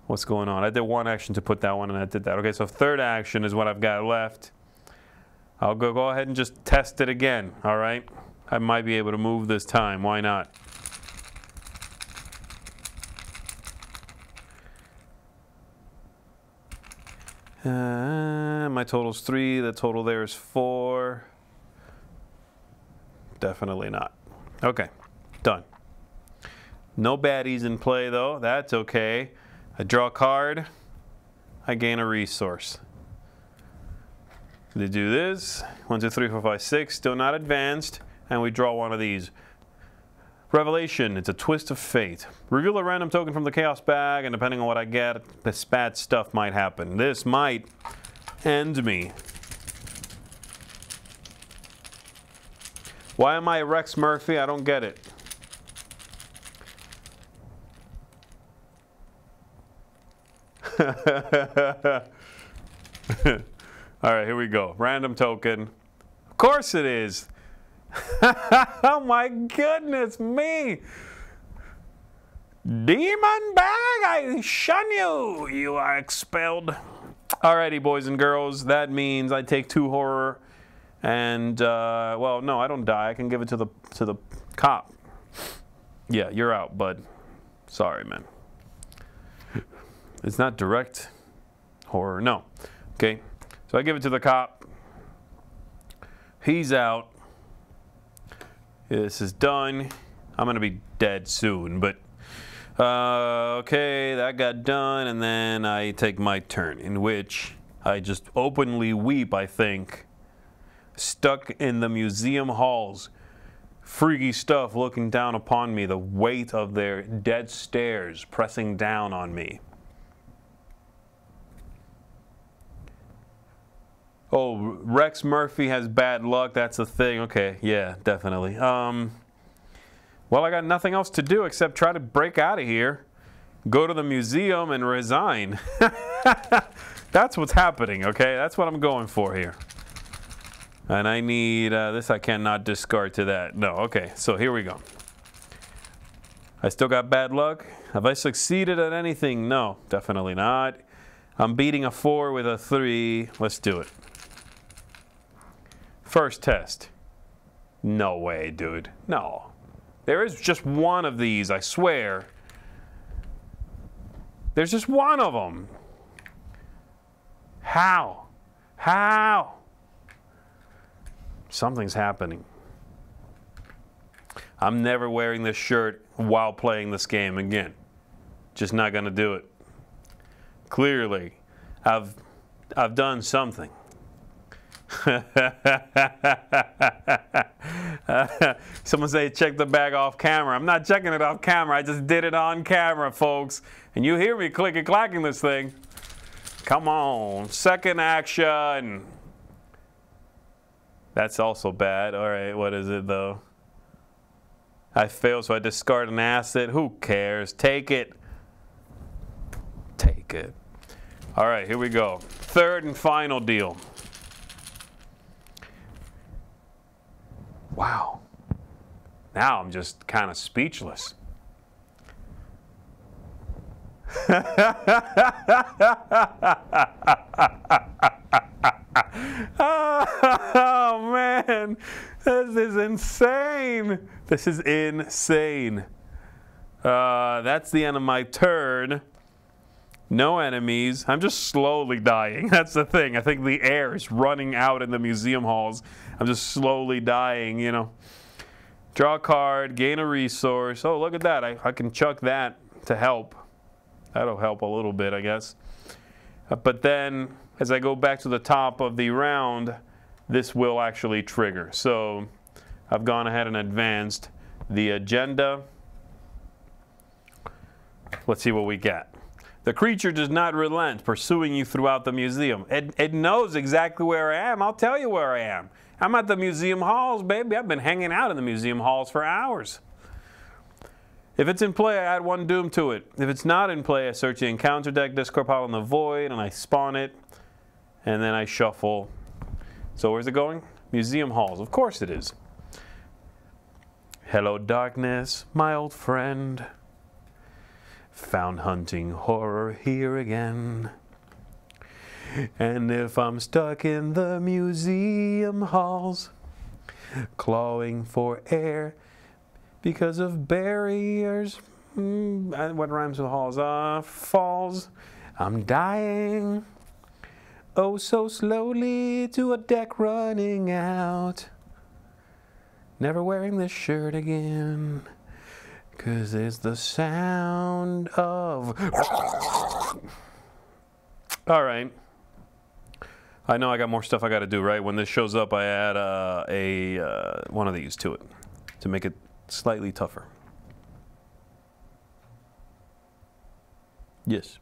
What's going on? I did 1 action to put that one and I did that. Okay, so third action is what I've got left. I'll go ahead and just test it again, all right? I might be able to move this time. Why not? My total's 3. The total there is 4. Definitely not. Okay, done. No baddies in play though. That's okay. I draw a card. I gain a resource. They do this. 1, 2, 3, 4, 5, 6. Still not advanced. And we draw one of these. Revelation. It's a twist of fate. Reveal a random token from the chaos bag, and depending on what I get, this bad stuff might happen. This might end me. Why am I Rex Murphy? I don't get it. All right, here we go. Random token. Of course it is. Oh my goodness me! Demon bag, I shun you! You are expelled. Alrighty, boys and girls, that means I take 2 horror, and well, no, I don't die. I can give it to the cop. Yeah, you're out, bud. Sorry, man. It's not direct horror, no. Okay, so I give it to the cop. He's out. This is done. I'm gonna be dead soon, but okay, that got done, and then I take my turn, in which I just openly weep, I think. Stuck in the museum halls. Freaky stuff looking down upon me, the weight of their dead stares pressing down on me. Oh, Rex Murphy has bad luck, that's a thing. Okay, yeah, definitely. Well, I got nothing else to do except try to break out of here, go to the museum, and resign. That's what's happening, okay? That's what I'm going for here. And I need this. I cannot discard to that. No, okay, so here we go. I still got bad luck. Have I succeeded at anything? No, definitely not. I'm beating a 4 with a 3. Let's do it. First test. No way, dude. No. There is just one of these, I swear. There's just one of them. How? How? Something's happening. I'm never wearing this shirt while playing this game again. Just not gonna do it. Clearly, I've done something. Someone say check the bag off camera. I'm not checking it off camera. I just did it on camera, folks. And you hear me clicky-clacking this thing. Come on. Second action. That's also bad. All right, what is it, though? I failed, so I discard an asset. Who cares? Take it. Take it. All right, here we go. Third and final deal. Wow. Now I'm just kind of speechless. Oh, man. This is insane. This is insane. That's the end of my turn. No enemies. I'm just slowly dying. That's the thing. I think the air is running out in the museum halls. I'm just slowly dying, you know. Draw a card, gain a resource. Oh, look at that. I can chuck that to help. That'll help a little bit, I guess. But then, as I go back to the top of the round, this will actually trigger. So I've gone ahead and advanced the agenda. Let's see what we get. The creature does not relent, pursuing you throughout the museum. It knows exactly where I am. I'll tell you where I am. I'm at the museum halls, baby. I've been hanging out in the museum halls for hours. If it's in play, I add 1 doom to it. If it's not in play, I search the encounter deck, discard pile in the void, and I spawn it, and then I shuffle. So where's it going? Museum halls. Of course it is. Hello, darkness, my old friend. Found hunting horror here again. And if I'm stuck in the museum halls, clawing for air because of barriers, what rhymes with halls? Falls, I'm dying, oh so slowly to a deck running out. Never wearing this shirt again. 'Cause it's the sound of... All right. I know I got more stuff I got to do, right? When this shows up, I add one of these to it to make it slightly tougher. Yes.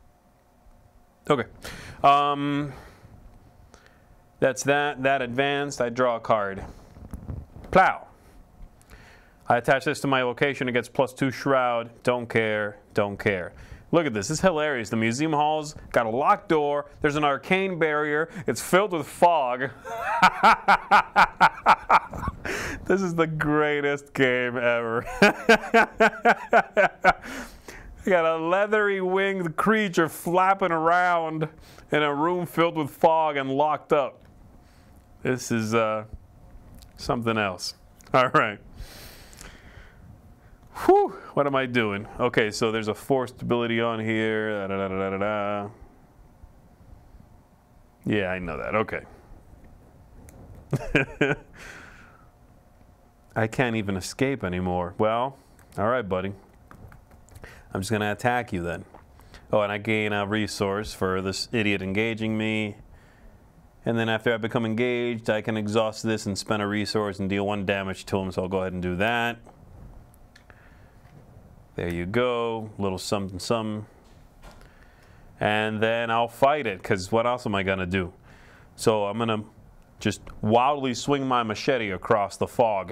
Okay. That's that. That advanced. I draw a card. Plow. I attach this to my location. It gets +2 Shroud. Don't care. Don't care. Look at this. This is hilarious. The museum hall's got a locked door. There's an arcane barrier. It's filled with fog. This is the greatest game ever. You got a leathery winged creature flapping around in a room filled with fog and locked up. This is something else. All right. Whew, what am I doing? Okay, so there's a force stability on here. Da, da, da, da, da, da. Yeah, I know that. Okay. I can't even escape anymore. Well, all right, buddy. I'm just going to attack you then. Oh, and I gain a resource for this idiot engaging me. And then after I become engaged, I can exhaust this and spend a resource and deal 1 damage to him, so I'll go ahead and do that. There you go, little something, something. And then I'll fight it, because what else am I going to do? So I'm going to just wildly swing my machete across the fog.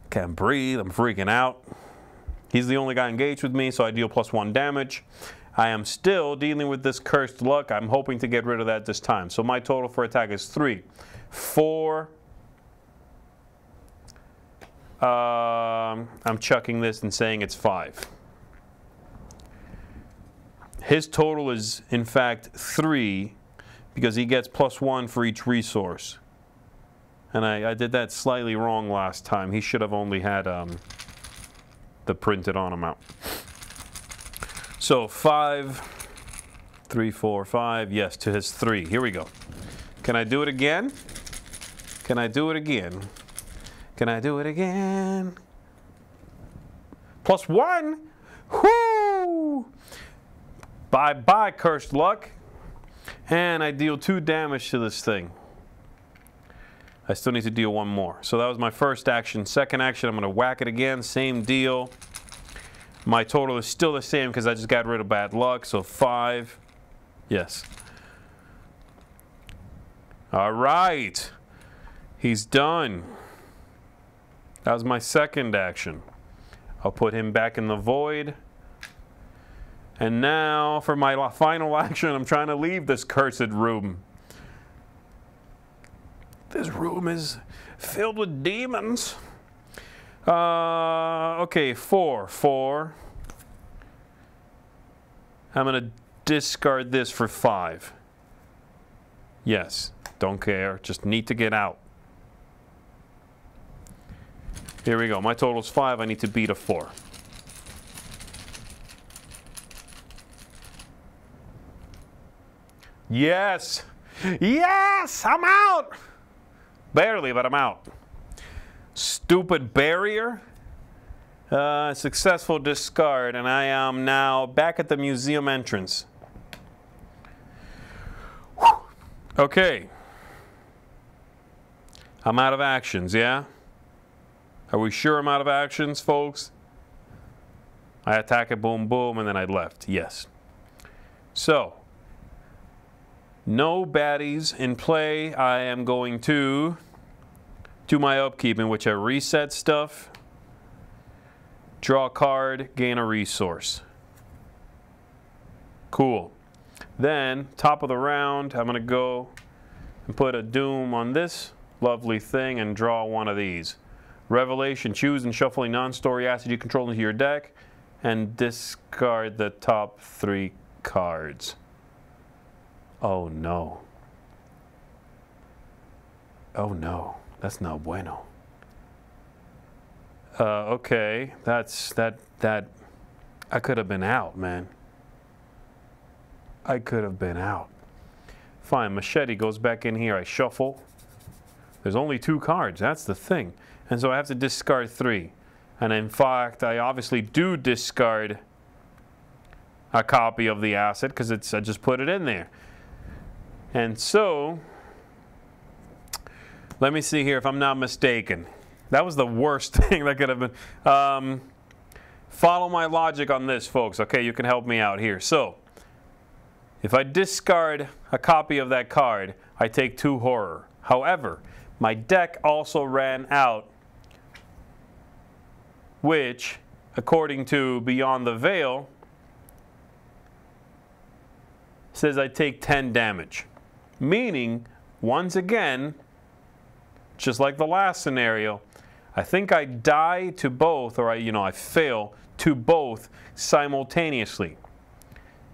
Can't breathe, I'm freaking out. He's the only guy engaged with me, so I deal +1 damage. I am still dealing with this cursed luck. I'm hoping to get rid of that this time. So my total for attack is 3. 4. I'm chucking this and saying it's 5. His total is, in fact, 3 because he gets +1 for each resource. And I did that slightly wrong last time. He should have only had the printed on amount. So 5, 3, 4, 5, yes, to his 3. Here we go. Can I do it again? Can I do it again? Can I do it again? +1? Whoo! Bye-bye, cursed luck. And I deal 2 damage to this thing. I still need to deal 1 more. So that was my first action. Second action, I'm going to whack it again. Same deal. My total is still the same because I just got rid of bad luck. So 5. Yes. All right. He's done. That was my second action. I'll put him back in the void. And now for my final action, I'm trying to leave this cursed room. This room is filled with demons. Okay, 4. I'm going to discard this for 5. Yes, don't care. Just need to get out. Here we go. My total's 5. I need to beat a 4. Yes! Yes! I'm out! Barely, but I'm out. Stupid barrier. Successful discard, and I am now back at the museum entrance. Whew. Okay. I'm out of actions, yeah? Are we sure I'm out of actions, folks? I attack it, boom, boom, and then I left. Yes. So, no baddies in play. I am going to do my upkeep, in which I reset stuff, draw a card, gain a resource. Cool. Then, top of the round, I'm going to go and put a doom on this lovely thing and draw one of these. Revelation, choose and shuffle a non-story asset you control into your deck and discard the top 3 cards. Oh no. Oh no. That's not bueno. Okay, that I could have been out, man. I could have been out. Fine, machete goes back in here. I shuffle. There's only 2 cards. That's the thing. And so I have to discard 3. And in fact, I obviously do discard a copy of the asset because I just put it in there. And so, let me see here if I'm not mistaken. That was the worst thing that could have been. Follow my logic on this, folks. Okay, you can help me out here. So, if I discard a copy of that card, I take 2 horror. However, my deck also ran out, which according to Beyond the Veil, says I take 10 damage. Meaning, once again, just like the last scenario, I think I die to both, or I fail to both simultaneously.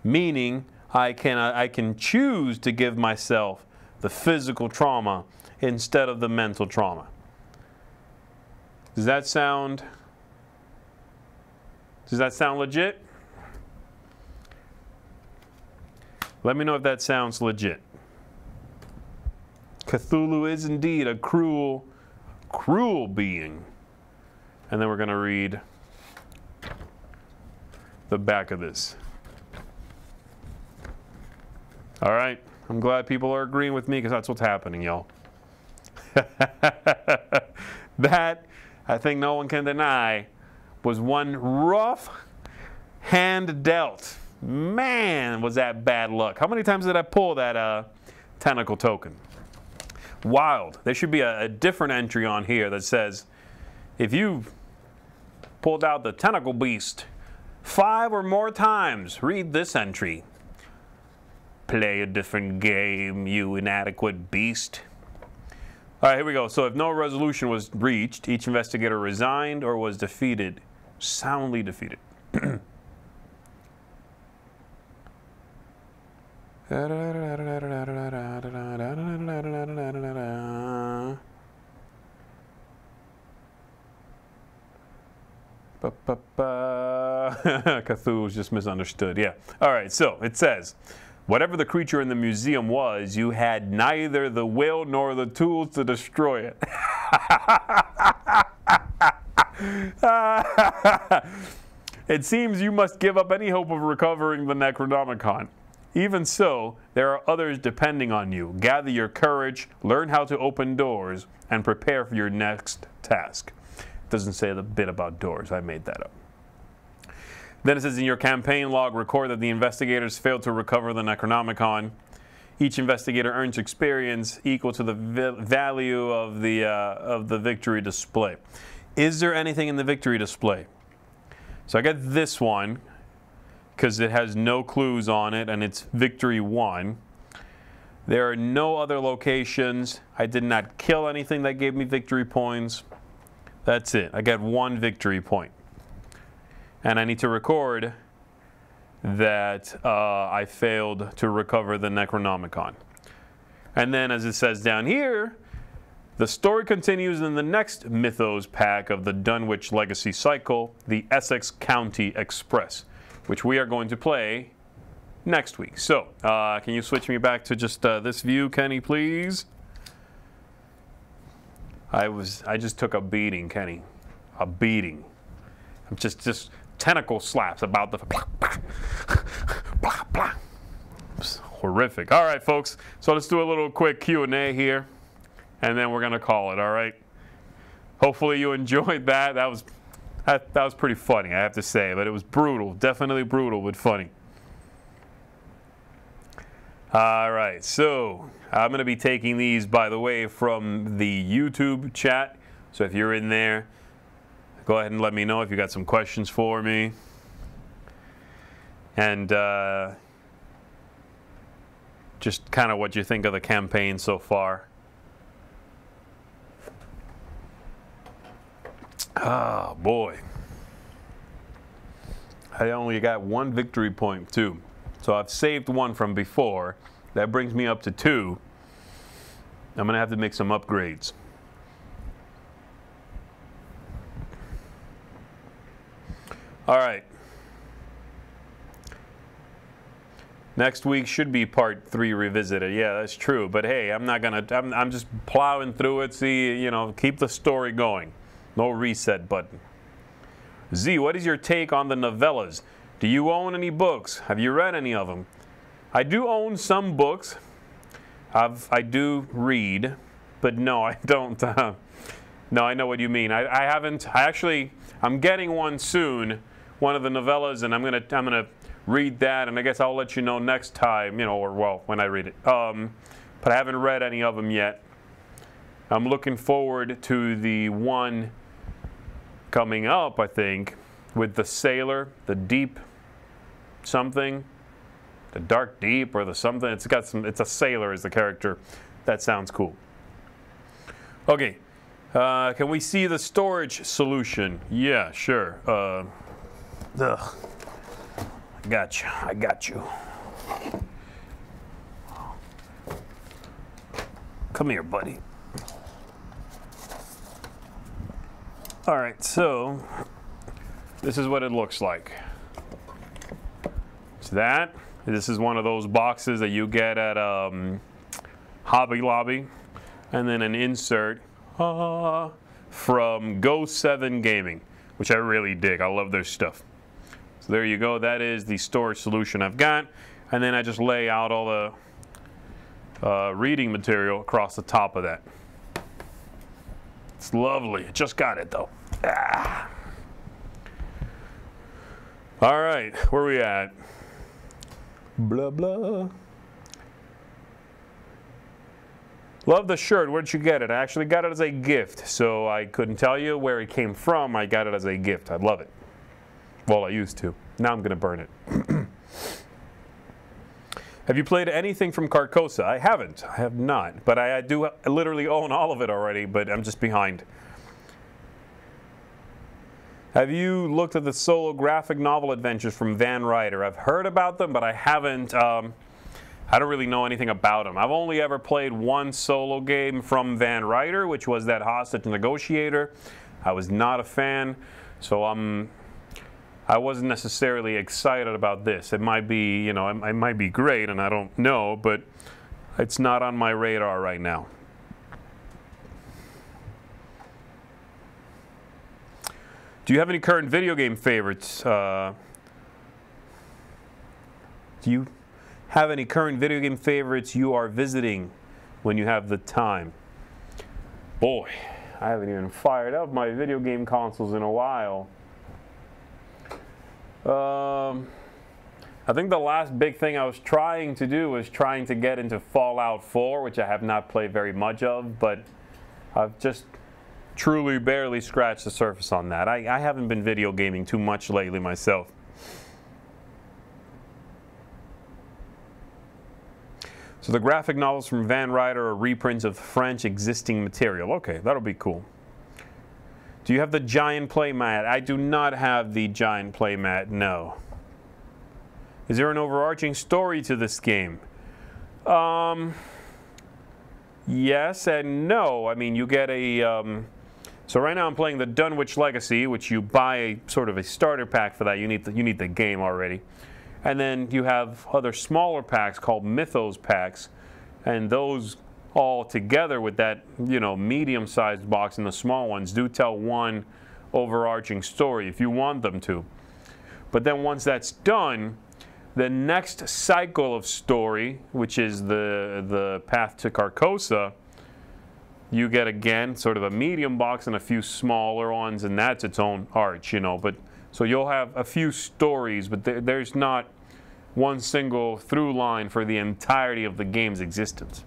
Meaning, I can choose to give myself the physical trauma instead of the mental trauma. Does that sound legit? Let me know if that sounds legit. Cthulhu is indeed a cruel, cruel being. And then we're going to read the back of this. All right. I'm glad people are agreeing with me because that's what's happening, y'all. That, I think no one can deny, was one rough hand dealt. Man, was that bad luck. How many times did I pull that tentacle token? Wild. There should be a different entry on here that says, if you pulled out the tentacle beast 5 or more times, read this entry. Play a different game, you inadequate beast. All right, here we go. So if no resolution was reached, each investigator resigned or was defeated, soundly defeated. Cthulhu's just misunderstood. Yeah. All right, so it says, whatever the creature in the museum was, you had neither the will nor the tools to destroy it. It seems you must give up any hope of recovering the Necronomicon. Even so, there are others depending on you. Gather your courage, learn how to open doors, and prepare for your next task. It doesn't say the bit about doors. I made that up. Then it says, in your campaign log, record that the investigators failed to recover the Necronomicon. Each investigator earns experience equal to the value of the victory display. Is there anything in the victory display? So I got this one, because it has no clues on it, and it's victory 1. There are no other locations. I did not kill anything that gave me victory points. That's it. I got 1 victory point. And I need to record that I failed to recover the Necronomicon. And then, as it says down here, the story continues in the next Mythos pack of the Dunwich Legacy cycle, the Essex County Express, which we are going to play next week. So, can you switch me back to just this view, Kenny, please? I just took a beating, Kenny. A beating. I'm just tentacle slaps about the it's horrific. All right, folks. So let's do a little quick Q&A here, and then we're gonna call it. All right. Hopefully you enjoyed that. That was pretty funny, I have to say, but it was brutal. Definitely brutal, but funny. All right, so I'm going to be taking these, by the way, from the YouTube chat. So if you're in there, go ahead and let me know if you got some questions for me. And just kind of what you think of the campaign so far. Oh, boy. I only got 1 victory point, too. So I've saved 1 from before. That brings me up to 2. I'm going to have to make some upgrades. All right. Next week should be part 3 revisited. Yeah, that's true. But hey, I'm just plowing through it. See, keep the story going. No reset button. Z, what is your take on the novellas? Do you own any books? Have you read any of them? I do own some books. I do read, but no, I don't. No, I know what you mean. I haven't. I'm getting one soon, one of the novellas, and I'm gonna read that, and I guess I'll let you know next time, or well, when I read it. But I haven't read any of them yet. I'm looking forward to the one coming up, I think, with the sailor, the deep something, the dark deep or the something. It's got some. It's a sailor as the character. That sounds cool. Okay, can we see the storage solution? Yeah, sure. I got you. I got you. Come here, buddy. All right, so this is what it looks like. It's that. This is one of those boxes that you get at Hobby Lobby, and then an insert from Go 7 Gaming, which I really dig. I love their stuff. So there you go. That is the storage solution I've got, and then I just lay out all the reading material across the top of that. It's lovely. I just got it though. Ah. All right, where are we at? Blah blah. Love the shirt. Where'd you get it? I actually got it as a gift, so I couldn't tell you where it came from. I got it as a gift. I love it. Well, I used to. Now I'm gonna burn it. Have you played anything from Carcosa? I haven't. I have not. But I do literally own all of it already, but I'm just behind. Have you looked at the solo graphic novel adventures from Van Ryder? I've heard about them, but I haven't. I don't really know anything about them. I've only ever played one solo game from Van Ryder, which was that Hostage Negotiator. I was not a fan, so I wasn't necessarily excited about this. It might be, you know, it might be great, and I don't know, but it's not on my radar right now. Do you have any current video game favorites? Do you have any current video game favorites you are visiting when you have the time? Boy, I haven't even fired up my video game consoles in a while. I think the last big thing I was trying to do was trying to get into Fallout 4, which I have not played very much of, but I've just truly barely scratched the surface on that. I haven't been video gaming too much lately myself. So the graphic novels from Van Ryder are reprints of French existing material. Okay, that'll be cool. Do you have the giant playmat? I do not have the giant playmat, no. Is there an overarching story to this game? Yes and no. I mean, you get a... so right now I'm playing the Dunwich Legacy, which you buy a sort of a starter pack for that. You need the game already. And then you have other smaller packs called Mythos packs, and those all together with that, you know, medium-sized box and the small ones do tell one overarching story if you want them to. But then once that's done, the next cycle of story, which is the Path to Carcosa, you get again sort of a medium box and a few smaller ones, and that's its own arch, you know. But so you'll have a few stories, but there's not one single through line for the entirety of the game's existence.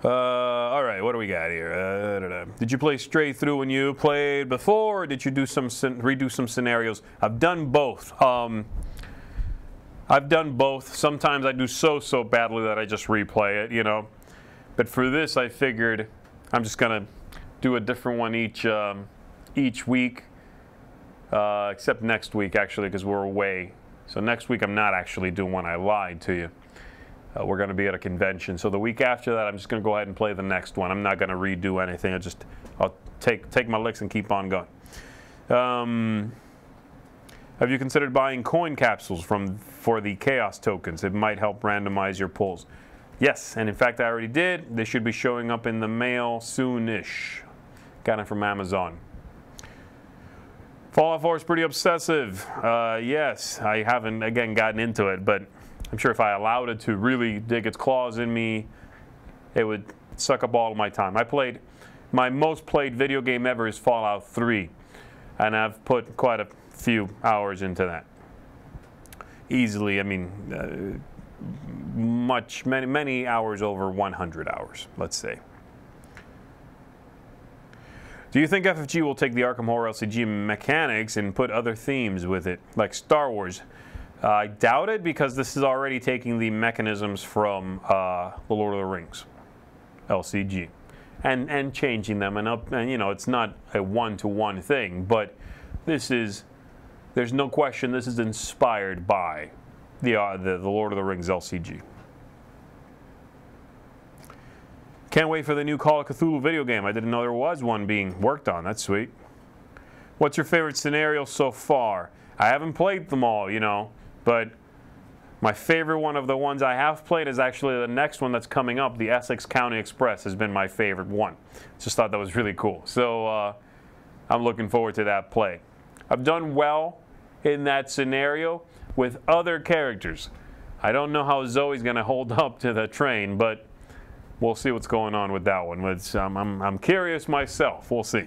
All right, what do we got here? Did you play straight through when you played before, or did you do redo some scenarios? I've done both. I've done both. Sometimes I do so badly that I just replay it, you know. But for this, I figured I'm just gonna do a different one each week, except next week actually, because we're away. So next week I'm not actually doing one. I lied to you. We're going to be at a convention. So the week after that, I'm just going to go ahead and play the next one. I'm not going to redo anything. I'll take my licks and keep on going. Have you considered buying coin capsules for the Chaos tokens? It might help randomize your pulls. Yes, and in fact, I already did. They should be showing up in the mail soon-ish. Got it from Amazon. Fallout 4 is pretty obsessive. Yes, I haven't, again, gotten into it, but I'm sure if I allowed it to really dig its claws in me, it would suck up all of my time. My most played video game ever is Fallout 3, and I've put quite a few hours into that. Easily, I mean, many hours over 100 hours, let's say. Do you think FFG will take the Arkham Horror LCG mechanics and put other themes with it, like Star Wars? I doubt it, because this is already taking the mechanisms from the Lord of the Rings LCG and changing them and you know, it's not a one-to-one thing, but this is, there's no question this is inspired by the Lord of the Rings LCG. Can't wait for the new Call of Cthulhu video game. I didn't know there was one being worked on. That's sweet. What's your favorite scenario so far? I haven't played them all, you know, but my favorite one of the ones I have played is actually the next one that's coming up. The Essex County Express has been my favorite one. Just thought that was really cool. So I'm looking forward to that play. I've done well in that scenario with other characters. I don't know how Zoe's going to hold up to the train, but we'll see what's going on with that one. I'm curious myself. We'll see.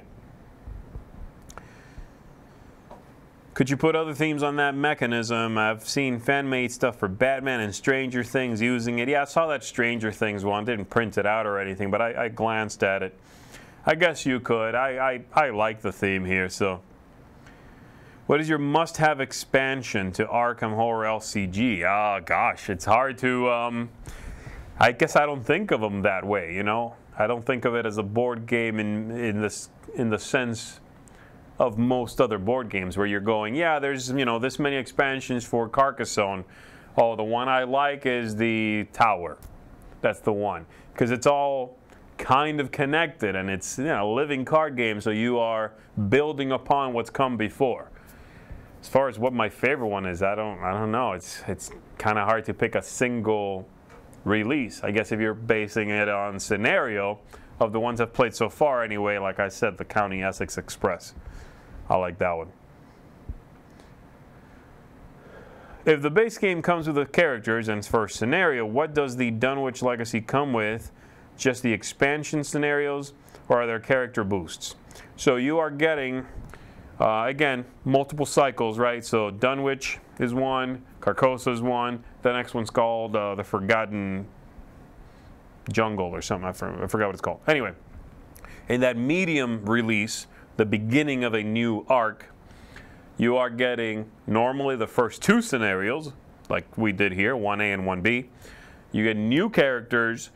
Could you put other themes on that mechanism? I've seen fan-made stuff for Batman and Stranger Things using it. Yeah, I saw that Stranger Things one. Didn't print it out or anything, but I glanced at it. I guess you could. I like the theme here, so. What is your must-have expansion to Arkham Horror LCG? Oh, gosh, it's hard to... I guess I don't think of them that way, you know. I don't think of it as a board game in the sense of most other board games where you're going, yeah, there's, you know, this many expansions for Carcassonne. Oh, the one I like is the Tower. That's the one, because it's all kind of connected and it's, you know, a living card game, so you are building upon what's come before. As far as what my favorite one is, I don't know. It's kind of hard to pick a single release. I guess if you're basing it on scenario of the ones I've played so far anyway, like I said, the County Essex Express. I like that one. If the base game comes with the characters and first scenario, what does the Dunwich Legacy come with? Just the expansion scenarios, or are there character boosts? So you are getting, again, multiple cycles, right? So Dunwich is one, Carcosa is one, the next one's called the Forgotten Jungle or something. I forgot what it's called. Anyway, in that medium release, the beginning of a new arc, you are getting normally the first two scenarios, like we did here, 1A and 1B. You get new characters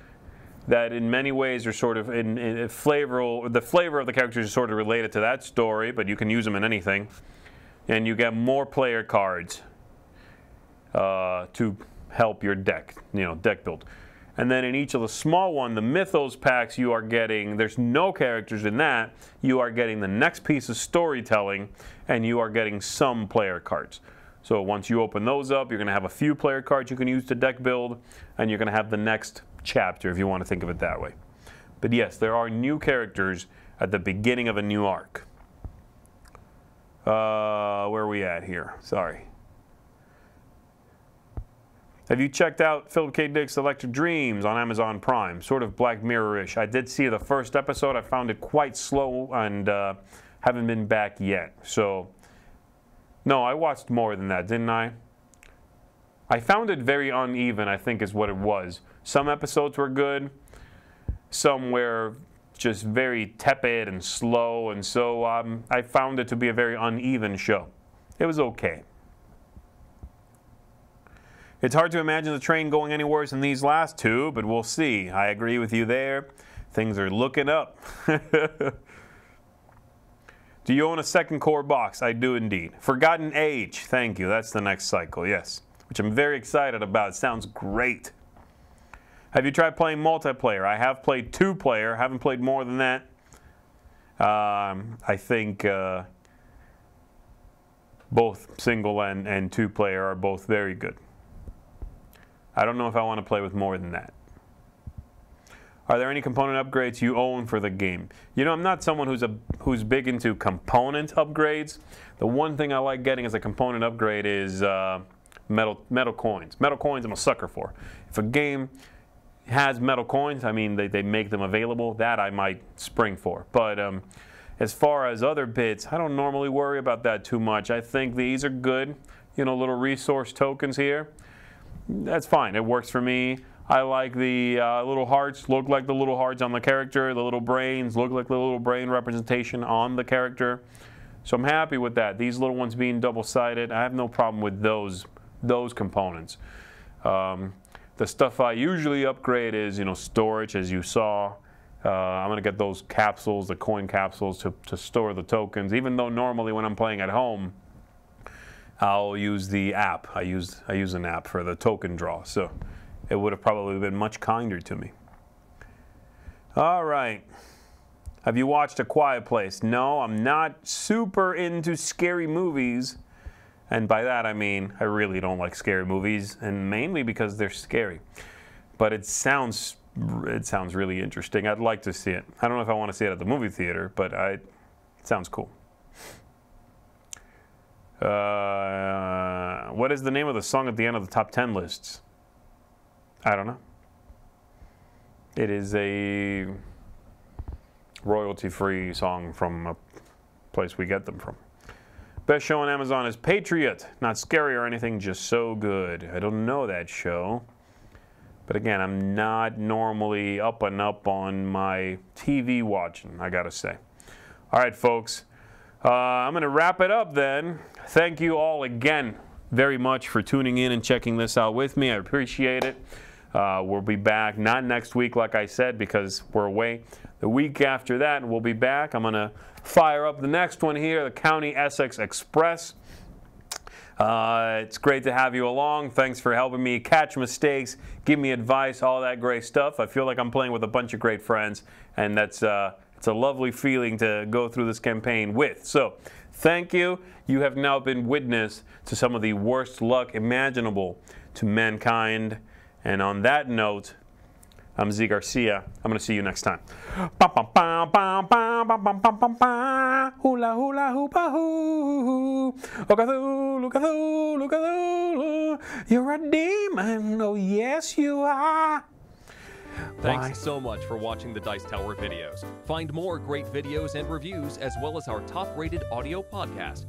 that in many ways are sort of in flavor, the flavor of the characters is sort of related to that story, but you can use them in anything. And you get more player cards to help your deck, you know, deck build. And then in each of the small one, the Mythos packs, you are getting, there's no characters in that, you are getting the next piece of storytelling, and you are getting some player cards. So once you open those up, you're going to have a few player cards you can use to deck build, and you're going to have the next chapter, if you want to think of it that way. But yes, there are new characters at the beginning of a new arc. Where are we at here? Sorry. Have you checked out Philip K. Dick's Electric Dreams on Amazon Prime? Sort of Black Mirror-ish. I did see the first episode. I found it quite slow and haven't been back yet. So, no, I watched more than that, didn't I? I found it very uneven, I think is what it was. Some episodes were good. Some were just very tepid and slow. And so I found it to be a very uneven show. It was okay. It's hard to imagine the train going any worse than these last two, but we'll see. I agree with you there. Things are looking up. Do you own a second core box? I do indeed. Forgotten Age. Thank you. That's the next cycle, yes. Which I'm very excited about. It sounds great. Have you tried playing multiplayer? I have played 2-player. Haven't played more than that. I think both single and 2-player are both very good. I don't know if I want to play with more than that. Are there any component upgrades you own for the game? You know, I'm not someone who's big into component upgrades. The one thing I like getting as a component upgrade is metal coins. Metal coins I'm a sucker for. If a game has metal coins, I mean, they make them available, that I might spring for. But as far as other bits, I don't normally worry about that too much. I think these are good, you know, little resource tokens here. That's fine. It works for me. I like the little hearts, look like the little hearts on the character. The little brains look like the little brain representation on the character. So I'm happy with that. These little ones being double-sided, I have no problem with those components. The stuff I usually upgrade is, storage, as you saw. I'm going to get those capsules, the coin capsules, to store the tokens. Even though normally when I'm playing at home, I'll use the app. I use an app for the token draw. So it would have probably been much kinder to me. All right. Have you watched A Quiet Place? No, I'm not super into scary movies. And by that I mean I really don't like scary movies, and mainly because they're scary. But it sounds really interesting. I'd like to see it. I don't know if I want to see it at the movie theater, but it sounds cool. What is the name of the song at the end of the top 10 lists? I don't know. It is a royalty-free song from a place we get them from. Best show on Amazon is Patriot. Not scary or anything, just so good. I don't know that show. But again, I'm not normally up and up on my TV watching, I gotta say. All right, folks. I'm going to wrap it up then. Thank you all again very much for tuning in and checking this out with me. I appreciate it. We'll be back, not next week like I said, because we're away. The week after that, we'll be back. I'm going to fire up the next one here, the County Essex Express. It's great to have you along. Thanks for helping me catch mistakes, give me advice, all that great stuff. I feel like I'm playing with a bunch of great friends, and that's it's a lovely feeling to go through this campaign with. So, thank you. You have now been witness to some of the worst luck imaginable to mankind. And on that note, I'm Z Garcia. I'm going to see you next time. Hula hula hoopa hoo. You're a demon. Oh, yes, you are. Thanks so much for watching the Dice Tower videos. Find more great videos and reviews, as well as our top-rated audio podcast